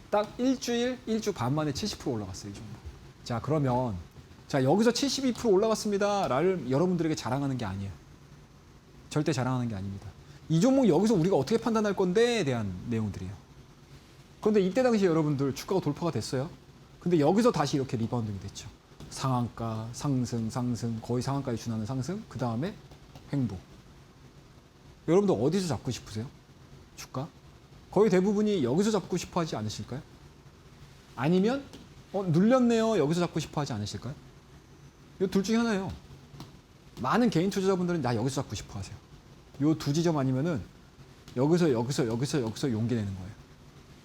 딱 일주 반 만에 70% 올라갔어요, 이 종목. 자, 그러면 자, 여기서 72% 올라갔습니다를 여러분들에게 자랑하는 게 아니에요. 절대 자랑하는 게 아닙니다. 이 종목 여기서 우리가 어떻게 판단할 건데에 대한 내용들이에요. 그런데 이때 당시 여러분들 주가가 돌파가 됐어요. 근데 여기서 다시 이렇게 리바운딩이 됐죠. 상한가, 상승, 거의 상한가에 준하는 상승, 그 다음에 횡보. 여러분들 어디서 잡고 싶으세요? 주가? 거의 대부분이 여기서 잡고 싶어 하지 않으실까요? 아니면 눌렸네요. 여기서 잡고 싶어 하지 않으실까요? 이 둘 중에 하나예요. 많은 개인 투자자분들은 나 여기서 잡고 싶어 하세요. 이 두 지점 아니면은 여기서 용기 내는 거예요.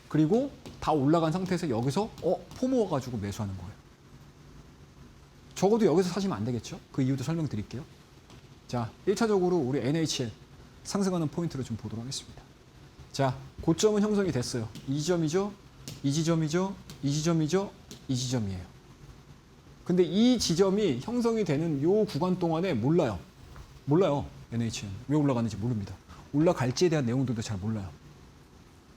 그리고 다 올라간 상태에서 여기서 포모 와가지고 매수하는 거예요. 적어도 여기서 사시면 안 되겠죠? 그 이유도 설명드릴게요. 자, 1차적으로 우리 NHN 상승하는 포인트를 좀 보도록 하겠습니다. 자, 고점은 형성이 됐어요. 이 지점이죠? 이 지점이죠? 이 지점이죠? 이 지점이에요. 근데 이 지점이 형성이 되는 요 구간 동안에 몰라요. NHN. 왜 올라가는지 모릅니다. 올라갈지에 대한 내용들도 잘 몰라요.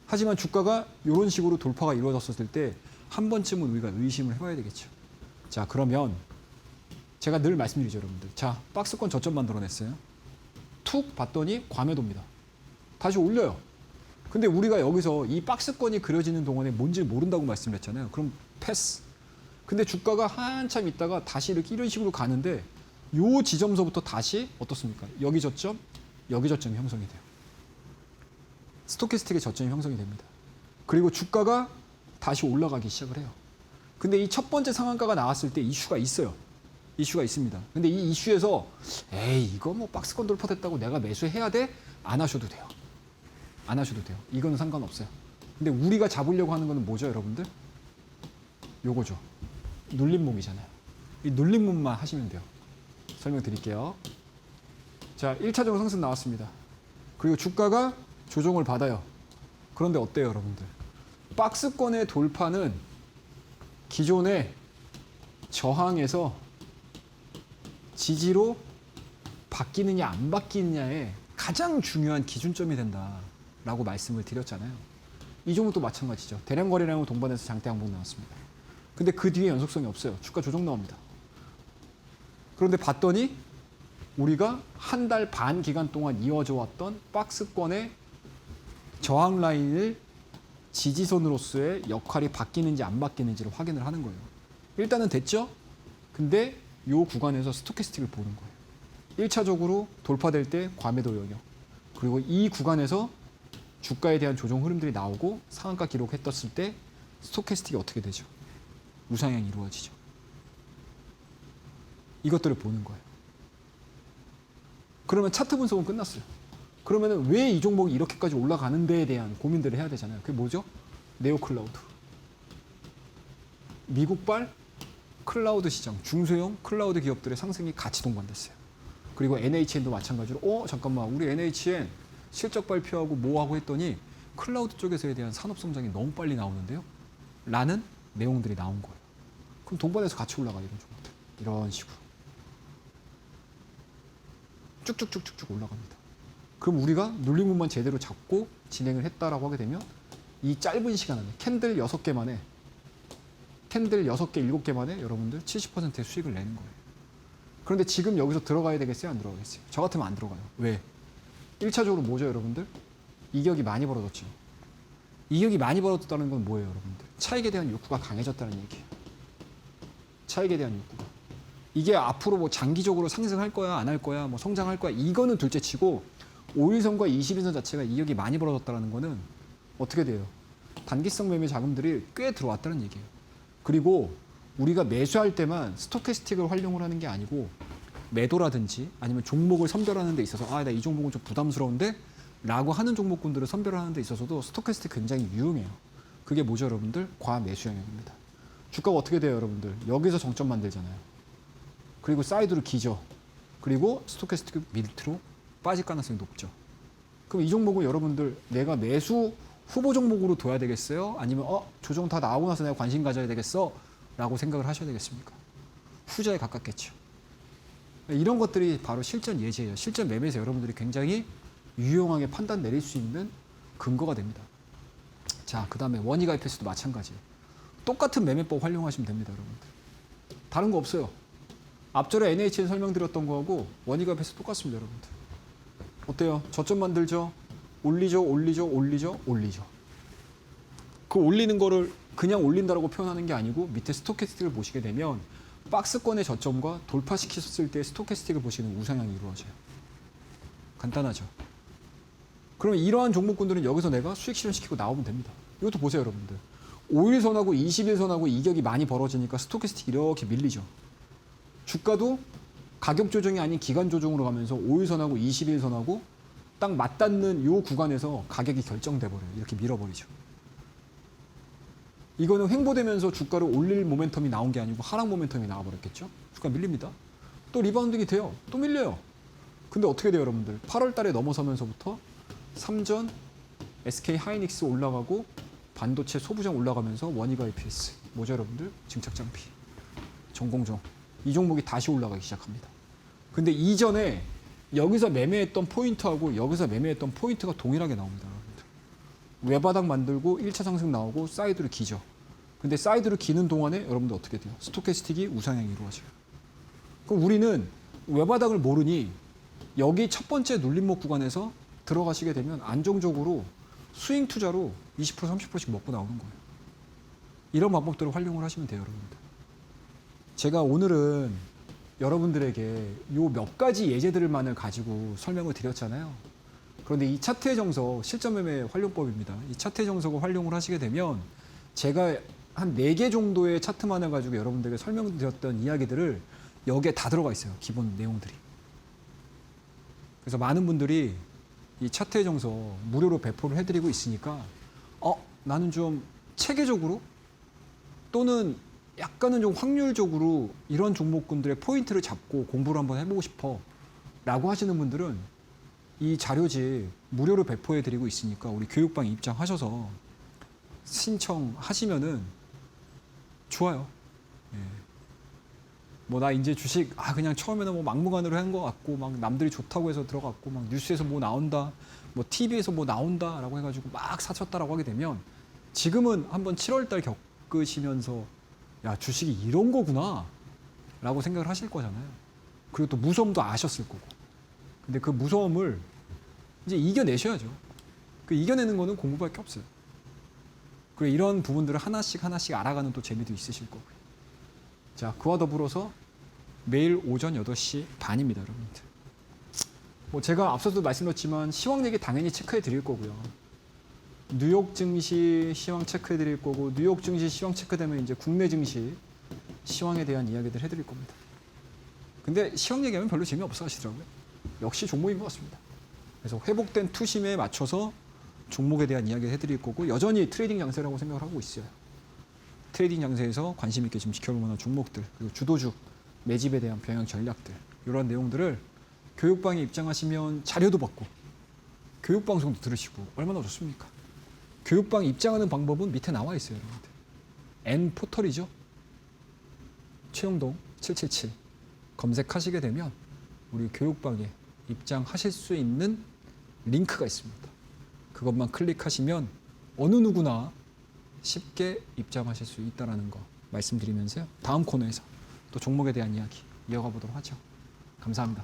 하지만 주가가 이런 식으로 돌파가 이루어졌을 때 한 번쯤은 우리가 의심을 해봐야 되겠죠. 자, 그러면 제가 늘 말씀드리죠, 여러분들. 자, 박스권 저점 만들어냈어요. 툭 봤더니 과매도입니다. 다시 올려요. 근데 우리가 여기서 이 박스권이 그려지는 동안에 뭔지 모른다고 말씀드렸잖아요. 그럼 패스. 근데 주가가 한참 있다가 다시 이렇게 이런 식으로 가는데 요 지점서부터 다시 어떻습니까? 여기 저점이 형성이 돼요. 스토캐스틱의 저점이 형성이 됩니다. 그리고 주가가 다시 올라가기 시작을 해요. 근데 이 첫 번째 상한가가 나왔을 때 이슈가 있어요. 이슈가 있습니다. 근데 이 이슈에서 이거 뭐 박스권 돌파됐다고 내가 매수해야 돼? 안 하셔도 돼요. 안 하셔도 돼요. 이거는 상관없어요. 근데 우리가 잡으려고 하는 거는 뭐죠, 여러분들? 요거죠. 눌림목이잖아요. 이 눌림목만 하시면 돼요. 설명드릴게요. 자, 1차적으로 상승 나왔습니다. 그리고 주가가 조정을 받아요. 그런데 어때요, 여러분들? 박스권의 돌파는 기존의 저항에서 지지로 바뀌느냐 안 바뀌느냐의 가장 중요한 기준점이 된다라고 말씀을 드렸잖아요. 이 종목도 마찬가지죠. 대량 거래량을 동반해서 장대 항목 나왔습니다. 근데 그 뒤에 연속성이 없어요. 주가 조정 나옵니다. 그런데 봤더니 우리가 한 달 반 기간 동안 이어져 왔던 박스권의 저항 라인을 지지선으로서의 역할이 바뀌는지 안 바뀌는지를 확인을 하는 거예요. 일단은 됐죠? 근데 이 구간에서 스토캐스틱을 보는 거예요. 1차적으로 돌파될 때 과매도 영역. 그리고 이 구간에서 주가에 대한 조정 흐름들이 나오고 상한가 기록했었을 때 스토캐스틱이 어떻게 되죠? 우상향이 이루어지죠. 이것들을 보는 거예요. 그러면 차트 분석은 끝났어요. 그러면 왜 이 종목이 이렇게까지 올라가는 데에 대한 고민들을 해야 되잖아요. 그게 뭐죠? 네오클라우드. 미국발 클라우드 시장, 중소형 클라우드 기업들의 상승이 같이 동반됐어요. 그리고 NHN도 마찬가지로 잠깐만 우리 NHN 실적 발표하고 뭐 하고 했더니 클라우드 쪽에서에 대한 산업 성장이 너무 빨리 나오는데요. 라는 내용들이 나온 거예요. 그럼 동반해서 같이 올라가 이런 종목들. 이런 식으로. 쭉쭉쭉쭉쭉 올라갑니다. 그럼 우리가 눌림목만 제대로 잡고 진행을 했다라고 하게 되면 이 짧은 시간 안에 캔들 6개 만에 캔들 6개, 7개 만에 여러분들 70%의 수익을 내는 거예요. 그런데 지금 여기서 들어가야 되겠어요? 안 들어가겠어요? 저 같으면 안 들어가요. 왜? 1차적으로 뭐죠, 여러분들? 이격이 많이 벌어졌죠. 이격이 많이 벌어졌다는 건 뭐예요, 여러분들? 차익에 대한 욕구가 강해졌다는 얘기예요. 차익에 대한 욕구가. 이게 앞으로 뭐 장기적으로 상승할 거야, 안 할 거야, 뭐 성장할 거야, 이거는 둘째 치고 5일선과 21선 자체가 이격이 많이 벌어졌다는 거는 어떻게 돼요? 단기성 매매 자금들이 꽤 들어왔다는 얘기예요. 그리고 우리가 매수할 때만 스토캐스틱을 활용을 하는 게 아니고 매도라든지 아니면 종목을 선별하는 데 있어서 나 이 종목은 좀 부담스러운데? 라고 하는 종목군들을 선별하는 데 있어서도 스토캐스틱 굉장히 유용해요. 그게 뭐죠, 여러분들? 과매수 영역입니다. 주가가 어떻게 돼요, 여러분들? 여기서 정점 만들잖아요. 그리고 사이드로 기죠. 그리고 스토캐스틱 밑으로 빠질 가능성이 높죠. 그럼 이 종목은 여러분들 내가 매수 후보 종목으로 둬야 되겠어요? 아니면 조정 다 나오고 나서 내가 관심 가져야 되겠어? 라고 생각을 하셔야 되겠습니까? 후자에 가깝겠죠. 이런 것들이 바로 실전 예제예요. 실전 매매에서 여러분들이 굉장히 유용하게 판단 내릴 수 있는 근거가 됩니다. 자, 그 다음에 원이가입해서도 마찬가지예요. 똑같은 매매법 활용하시면 됩니다, 여러분들. 다른 거 없어요. 앞절에 NHN 설명드렸던 거하고 원이가입해서 똑같습니다, 여러분들. 어때요? 저점 만들죠? 올리죠, 올리죠, 올리죠, 올리죠. 그 올리는 거를 그냥 올린다라고 표현하는 게 아니고 밑에 스토캐스틱을 보시게 되면 박스권의 저점과 돌파시켰을 때 스토캐스틱을 보시는 우상향이 이루어져요. 간단하죠. 그럼 이러한 종목군들은 여기서 내가 수익 실현시키고 나오면 됩니다. 이것도 보세요, 여러분들. 5일선하고 21선하고 이격이 많이 벌어지니까 스토캐스틱이 이렇게 밀리죠. 주가도 가격 조정이 아닌 기간 조정으로 가면서 5일선하고 21선하고 딱 맞닿는 이 구간에서 가격이 결정돼 버려요. 이렇게 밀어버리죠. 이거는 횡보되면서 주가를 올릴 모멘텀이 나온 게 아니고 하락 모멘텀이 나와버렸겠죠. 주가 밀립니다. 또 리바운딩이 돼요. 또 밀려요. 근데 어떻게 돼요, 여러분들? 8월 달에 넘어서면서부터 삼전, SK 하이닉스 올라가고 반도체 소부장 올라가면서 원이가 EPS. 뭐죠, 여러분들? 증착장비, 전공정. 이 종목이 다시 올라가기 시작합니다. 근데 이전에 여기서 매매했던 포인트하고 여기서 매매했던 포인트가 동일하게 나옵니다, 여러분들. 외바닥 만들고 1차 상승 나오고 사이드로 기죠. 근데 사이드로 기는 동안에 여러분들 어떻게 돼요? 스토캐스틱이 우상향이 이루어져요. 그럼 우리는 외바닥을 모르니 여기 첫 번째 눌림목 구간에서 들어가시게 되면 안정적으로 스윙 투자로 20% 30%씩 먹고 나오는 거예요. 이런 방법들을 활용을 하시면 돼요, 여러분들. 제가 오늘은 여러분들에게 요 몇 가지 예제들만을 가지고 설명을 드렸잖아요. 그런데 이 차트의 정석, 실전 매매 활용법입니다. 이 차트의 정석을 활용을 하시게 되면 제가 한 4개 정도의 차트만을 가지고 여러분들에게 설명드렸던 이야기들을 여기에 다 들어가 있어요. 기본 내용들이. 그래서 많은 분들이 이 차트의 정석 무료로 배포를 해드리고 있으니까 나는 좀 체계적으로 또는 약간은 좀 확률적으로 이런 종목군들의 포인트를 잡고 공부를 한번 해보고 싶어 라고 하시는 분들은 이 자료집 무료로 배포해드리고 있으니까 우리 교육방에 입장하셔서 신청하시면은 좋아요. 예. 뭐 나 이제 주식 그냥 처음에는 뭐 막무가내로 한 것 같고 막 남들이 좋다고 해서 들어갔고 막 뉴스에서 뭐 나온다 뭐 TV에서 뭐 나온다라고 해가지고 막 사쳤다라고 하게 되면 지금은 한번 7월달 겪으시면서 야 주식이 이런 거구나 라고 생각을 하실 거잖아요. 그리고 또 무서움도 아셨을 거고. 근데 그 무서움을 이제 이겨내셔야죠. 그 이겨내는 거는 공부밖에 없어요. 그리고 이런 부분들을 하나씩 알아가는 또 재미도 있으실 거고요. 자, 그와 더불어서 매일 오전 8시 반입니다, 여러분들. 뭐 제가 앞서도 말씀드렸지만 시황 얘기 당연히 체크해 드릴 거고요. 뉴욕 증시 시황 체크해 드릴 거고 뉴욕 증시 시황 체크되면 이제 국내 증시 시황에 대한 이야기들 해 드릴 겁니다. 근데 시황 얘기하면 별로 재미없어 하시더라고요. 역시 종목인 것 같습니다. 그래서 회복된 투심에 맞춰서 종목에 대한 이야기를 해 드릴 거고 여전히 트레이딩 양세라고 생각을 하고 있어요. 트레이딩 장세에서 관심 있게 좀 지켜볼 만한 종목들, 그리고 주도주 매집에 대한 병행 전략들, 이런 내용들을 교육방에 입장하시면 자료도 받고 교육방송도 들으시고 얼마나 좋습니까? 교육방 입장하는 방법은 밑에 나와 있어요, 여러분들. N 포털이죠. 최영동 777 검색하시게 되면 우리 교육방에 입장하실 수 있는 링크가 있습니다. 그것만 클릭하시면 어느 누구나 쉽게 입장하실 수 있다는 거 말씀드리면서요. 다음 코너에서 또 종목에 대한 이야기 이어가 보도록 하죠. 감사합니다.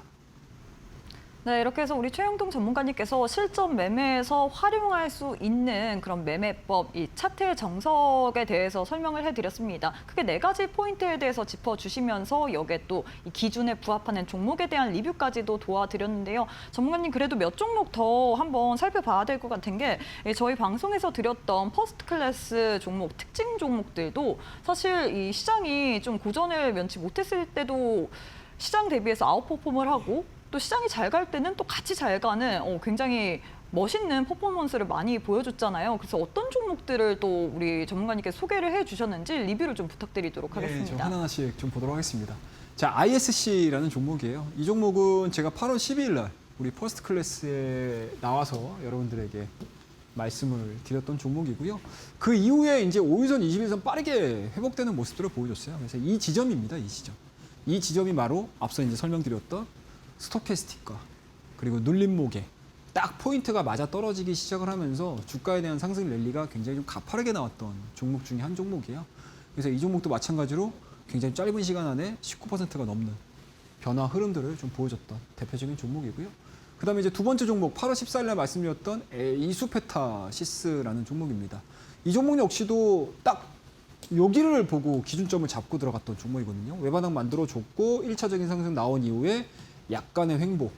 네, 이렇게 해서 우리 최영동 전문가님께서 실전 매매에서 활용할 수 있는 그런 매매법, 이 차트의 정석에 대해서 설명을 해드렸습니다. 크게 4가지 포인트에 대해서 짚어주시면서 여기에 또 이 기준에 부합하는 종목에 대한 리뷰까지도 도와드렸는데요. 전문가님 그래도 몇 종목 더 한번 살펴봐야 될 것 같은 게 저희 방송에서 드렸던 퍼스트 클래스 종목, 특징 종목들도 사실 이 시장이 좀 고전을 면치 못했을 때도 시장 대비해서 아웃퍼폼을 하고 또 시장이 잘 갈 때는 또 같이 잘 가는 굉장히 멋있는 퍼포먼스를 많이 보여줬잖아요. 그래서 어떤 종목들을 또 우리 전문가님께서 소개를 해주셨는지 리뷰를 좀 부탁드리도록 하겠습니다. 네, 좀 하나하나씩 좀 보도록 하겠습니다. 자, ISC라는 종목이에요. 이 종목은 제가 8월 12일 날 우리 퍼스트 클래스에 나와서 여러분들에게 말씀을 드렸던 종목이고요. 그 이후에 이제 5일선, 20일선 빠르게 회복되는 모습들을 보여줬어요. 그래서 이 지점입니다. 이 지점. 이 지점이 바로 앞서 이제 설명드렸던 스토캐스틱과 그리고 눌림목에 딱 포인트가 맞아 떨어지기 시작을 하면서 주가에 대한 상승 랠리가 굉장히 좀 가파르게 나왔던 종목 중에 한 종목이에요. 그래서 이 종목도 마찬가지로 굉장히 짧은 시간 안에 19%가 넘는 변화 흐름들을 좀 보여줬던 대표적인 종목이고요. 그 다음에 이제 두 번째 종목 8월 14일 날 말씀드렸던 이수페타시스라는 종목입니다. 이 종목 역시도 딱 여기를 보고 기준점을 잡고 들어갔던 종목이거든요. 외바닥 만들어줬고 1차적인 상승 나온 이후에 약간의 횡보,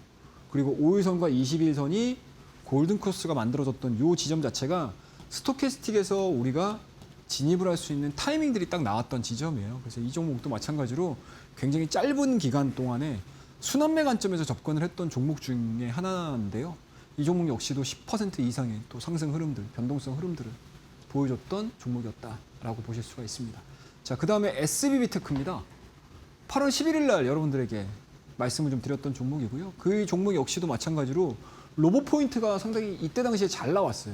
그리고 5일선과 21선이 골든크로스가 만들어졌던 이 지점 자체가 스토캐스틱에서 우리가 진입을 할 수 있는 타이밍들이 딱 나왔던 지점이에요. 그래서 이 종목도 마찬가지로 굉장히 짧은 기간 동안에 순환매 관점에서 접근을 했던 종목 중에 하나인데요. 이 종목 역시도 10% 이상의 또 상승 흐름들, 변동성 흐름들을 보여줬던 종목이었다라고 보실 수가 있습니다. 자, 그 다음에 SBB테크입니다. 8월 11일 날 여러분들에게 말씀을 좀 드렸던 종목이고요. 그 종목 역시도 마찬가지로 로봇 포인트가 상당히 이때 당시에 잘 나왔어요.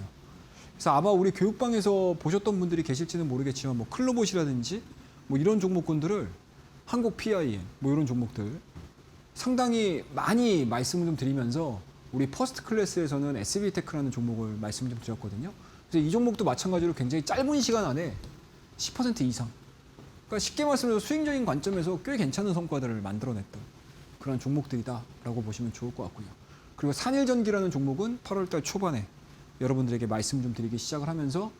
그래서 아마 우리 교육방에서 보셨던 분들이 계실지는 모르겠지만 뭐 클로봇이라든지 뭐 이런 종목군들을 한국 PIM 뭐 이런 종목들 상당히 많이 말씀을 좀 드리면서 우리 퍼스트 클래스에서는 SB테크라는 종목을 말씀 좀 드렸거든요. 그래서 이 종목도 마찬가지로 굉장히 짧은 시간 안에 10% 이상. 그러니까 쉽게 말씀해서 수익적인 관점에서 꽤 괜찮은 성과들을 만들어냈던 그런 종목들이다라고 보시면 좋을 것 같고요. 그리고 산일전기라는 종목은 8월달 초반에 여러분들에게 말씀 좀 드리기 시작을 하면서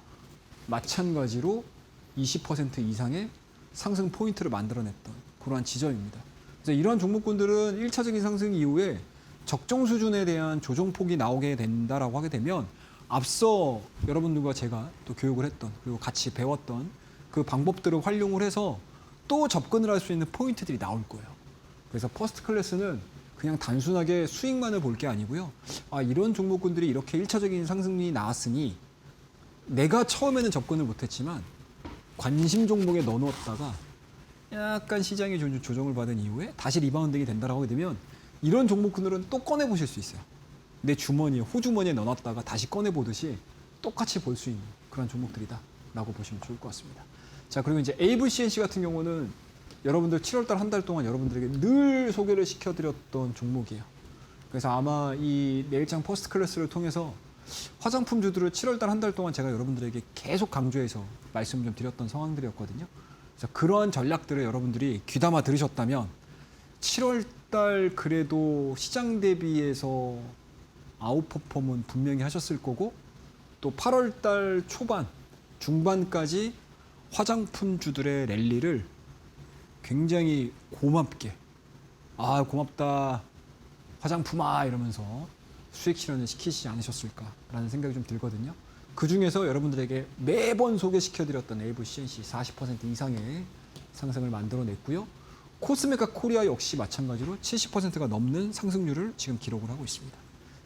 마찬가지로 20% 이상의 상승 포인트를 만들어냈던 그러한 지점입니다. 그래서 이러한 종목군들은 1차적인 상승 이후에 적정 수준에 대한 조정폭이 나오게 된다라고 하게 되면 앞서 여러분들과 제가 또 교육을 했던 그리고 같이 배웠던 그 방법들을 활용을 해서 또 접근을 할 수 있는 포인트들이 나올 거예요. 그래서 퍼스트 클래스는 그냥 단순하게 수익만을 볼 게 아니고요. 아, 이런 종목군들이 이렇게 1차적인 상승이 나왔으니 내가 처음에는 접근을 못했지만 관심 종목에 넣어놓았다가 약간 시장의 조정을 받은 이후에 다시 리바운딩이 된다라고 하게 되면 이런 종목군들은 또 꺼내보실 수 있어요. 내 주머니에, 호주머니에 넣어놨다가 다시 꺼내보듯이 똑같이 볼 수 있는 그런 종목들이다라고 보시면 좋을 것 같습니다. 자, 그리고 이제 AVCNC 같은 경우는 여러분들 7월달 한 달 동안 여러분들에게 늘 소개를 시켜드렸던 종목이에요. 그래서 아마 이 내일장 퍼스트 클래스를 통해서 화장품주들을 7월달 한 달 동안 제가 여러분들에게 계속 강조해서 말씀 좀 드렸던 상황들이었거든요. 그래서 그러한 전략들을 여러분들이 귀담아 들으셨다면 7월달 그래도 시장 대비해서 아웃퍼폼은 분명히 하셨을 거고 또 8월달 초반, 중반까지 화장품주들의 랠리를 굉장히 고맙게 아 고맙다 화장품아 이러면서 수익 실현을 시키지 않으셨을까라는 생각이 좀 들거든요. 그중에서 여러분들에게 매번 소개시켜드렸던 AVCNC 40% 이상의 상승을 만들어냈고요. 코스메카 코리아 역시 마찬가지로 70%가 넘는 상승률을 지금 기록을 하고 있습니다.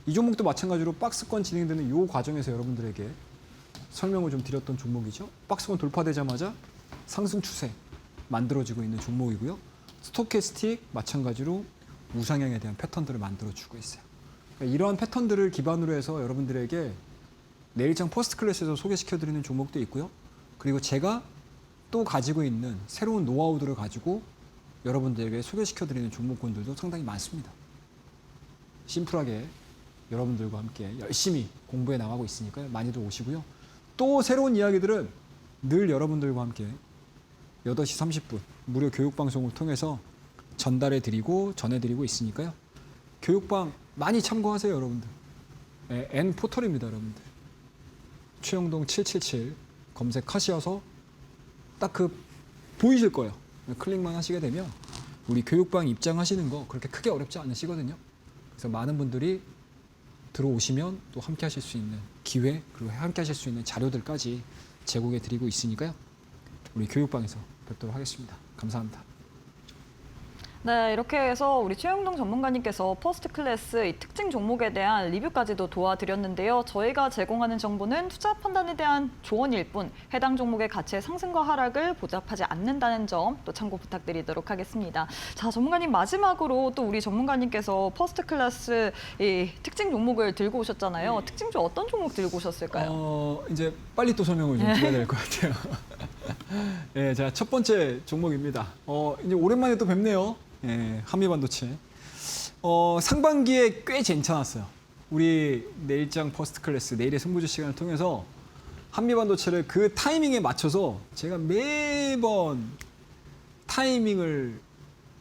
이 종목도 마찬가지로 박스권 진행되는 이 과정에서 여러분들에게 설명을 좀 드렸던 종목이죠. 박스권 돌파되자마자 상승 추세 만들어지고 있는 종목이고요. 스토캐스틱 마찬가지로 우상향에 대한 패턴들을 만들어주고 있어요. 그러니까 이러한 패턴들을 기반으로 해서 여러분들에게 내일장 퍼스트 클래스에서 소개시켜드리는 종목도 있고요. 그리고 제가 또 가지고 있는 새로운 노하우들을 가지고 여러분들에게 소개시켜드리는 종목군들도 상당히 많습니다. 심플하게 여러분들과 함께 열심히 공부해 나가고 있으니까요. 많이들 오시고요. 또 새로운 이야기들은 늘 여러분들과 함께 8시 30분 무료 교육방송을 통해서 전달해드리고 전해드리고 있으니까요. 교육방 많이 참고하세요, 여러분들. N포털입니다, 여러분들. 최영동 777 검색하셔서 딱 보이실 거예요. 클릭만 하시게 되면 우리 교육방 입장하시는 거 그렇게 크게 어렵지 않으시거든요. 그래서 많은 분들이 들어오시면 또 함께 하실 수 있는 기회, 그리고 함께 하실 수 있는 자료들까지 제공해 드리고 있으니까요. 우리 교육방에서 뵙도록 하겠습니다. 감사합니다. 네, 이렇게 해서 우리 최영동 전문가님께서 퍼스트 클래스 이 특징 종목에 대한 리뷰까지도 도와드렸는데요. 저희가 제공하는 정보는 투자 판단에 대한 조언일 뿐 해당 종목의 가치의 상승과 하락을 보장하지 않는다는 점 또 참고 부탁드리도록 하겠습니다. 자, 전문가님 마지막으로 또 우리 전문가님께서 퍼스트 클래스 이 특징 종목을 들고 오셨잖아요. 특징 중 어떤 종목 들고 오셨을까요? 이제 빨리 또 설명을 좀 드려야 될 것 같아요. 네, 자, 첫 번째 종목입니다. 이제 오랜만에 또 뵙네요. 예, 한미반도체. 상반기에 꽤 괜찮았어요. 우리 내일장 퍼스트 클래스, 내일의 승부주 시간을 통해서 한미반도체를 그 타이밍에 맞춰서 제가 매번 타이밍을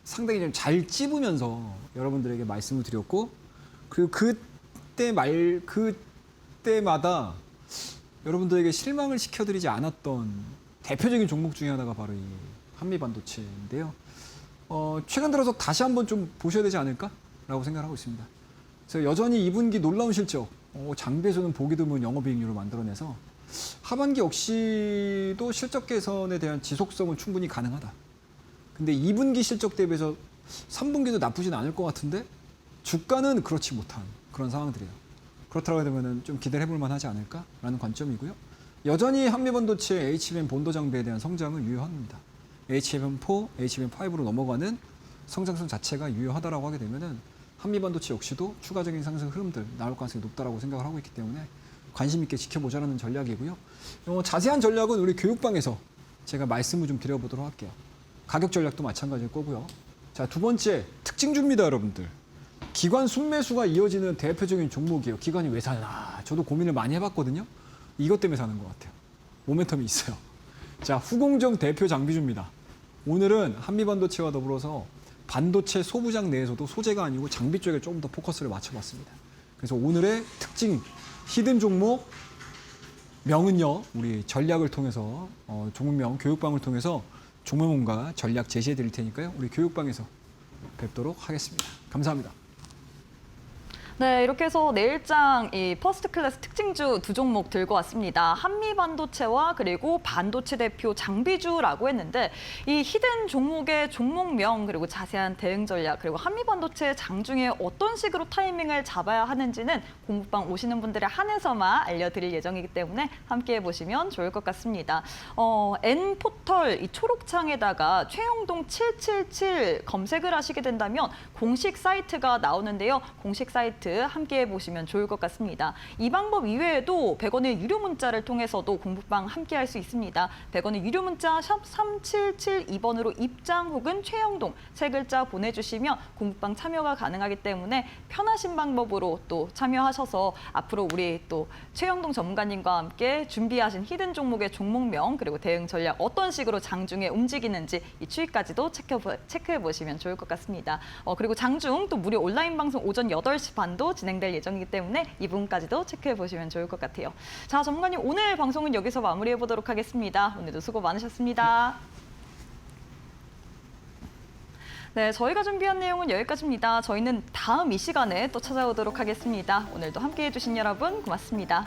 상당히 좀 잘 찝으면서 여러분들에게 말씀을 드렸고, 그리고 그때마다 여러분들에게 실망을 시켜드리지 않았던 대표적인 종목 중에 하나가 바로 이 한미반도체인데요. 최근 들어서 다시 한번 좀 보셔야 되지 않을까라고 생각하고 있습니다. 그래서 여전히 2분기 놀라운 실적, 장비에서는 보기 드문 영업이익률을 만들어내서 하반기 역시도 실적 개선에 대한 지속성은 충분히 가능하다. 근데 2분기 실적 대비해서 3분기도 나쁘진 않을 것 같은데 주가는 그렇지 못한 그런 상황들이에요. 그렇다고 되면 좀 기대를 해볼 만하지 않을까라는 관점이고요. 여전히 한미반도체 HBM 본도 장비에 대한 성장은 유효합니다. HBM4, HBM5로 넘어가는 성장성 자체가 유효하다라고 하게 되면은 한미반도체 역시도 추가적인 상승 흐름들 나올 가능성이 높다라고 생각을 하고 있기 때문에 관심 있게 지켜보자라는 전략이고요. 자세한 전략은 우리 교육방에서 제가 말씀을 좀 드려보도록 할게요. 가격 전략도 마찬가지일 거고요. 자, 두 번째 특징주입니다, 여러분들. 기관 순매수가 이어지는 대표적인 종목이에요. 기관이 왜 사나? 저도 고민을 많이 해봤거든요. 이것 때문에 사는 것 같아요. 모멘텀이 있어요. 자, 후공정 대표 장비주입니다. 오늘은 한미반도체와 더불어서 반도체 소부장 내에서도 소재가 아니고 장비 쪽에 조금 더 포커스를 맞춰봤습니다. 그래서 오늘의 특징 히든 종목 명은요, 우리 전략을 통해서 종목명 교육방을 통해서 종목명과 전략 제시해 드릴 테니까요. 우리 교육방에서 뵙도록 하겠습니다. 감사합니다. 네, 이렇게 해서 내일장 이 퍼스트 클래스 특징주 두 종목 들고 왔습니다. 한미반도체와 그리고 반도체 대표 장비주라고 했는데 이 히든 종목의 종목명 그리고 자세한 대응 전략 그리고 한미반도체 장중에 어떤 식으로 타이밍을 잡아야 하는지는 공부방 오시는 분들에 한해서만 알려드릴 예정이기 때문에 함께해 보시면 좋을 것 같습니다. N포털 이 초록창에다가 최영동 777 검색을 하시게 된다면 공식 사이트가 나오는데요. 공식 사이트 함께해 보시면 좋을 것 같습니다. 이 방법 이외에도 100원의 유료 문자를 통해서도 공부방 함께할 수 있습니다. 100원의 유료 문자 샵 3772번으로 입장 혹은 최영동 세 글자 보내주시면 공부방 참여가 가능하기 때문에 편하신 방법으로 또 참여하셔서 앞으로 우리 또 최영동 전문가님과 함께 준비하신 히든 종목의 종목명 그리고 대응 전략 어떤 식으로 장중에 움직이는지 이 추이까지도 체크해 보시면 좋을 것 같습니다. 그리고 장중 또 무료 온라인 방송 오전 8시 반도 진행될 예정이기 때문에 이 부분까지도 체크해 보시면 좋을 것 같아요. 자, 전문가님 오늘 방송은 여기서 마무리해 보도록 하겠습니다. 오늘도 수고 많으셨습니다. 네, 저희가 준비한 내용은 여기까지입니다. 저희는 다음 이 시간에 또 찾아오도록 하겠습니다. 오늘도 함께해 주신 여러분 고맙습니다.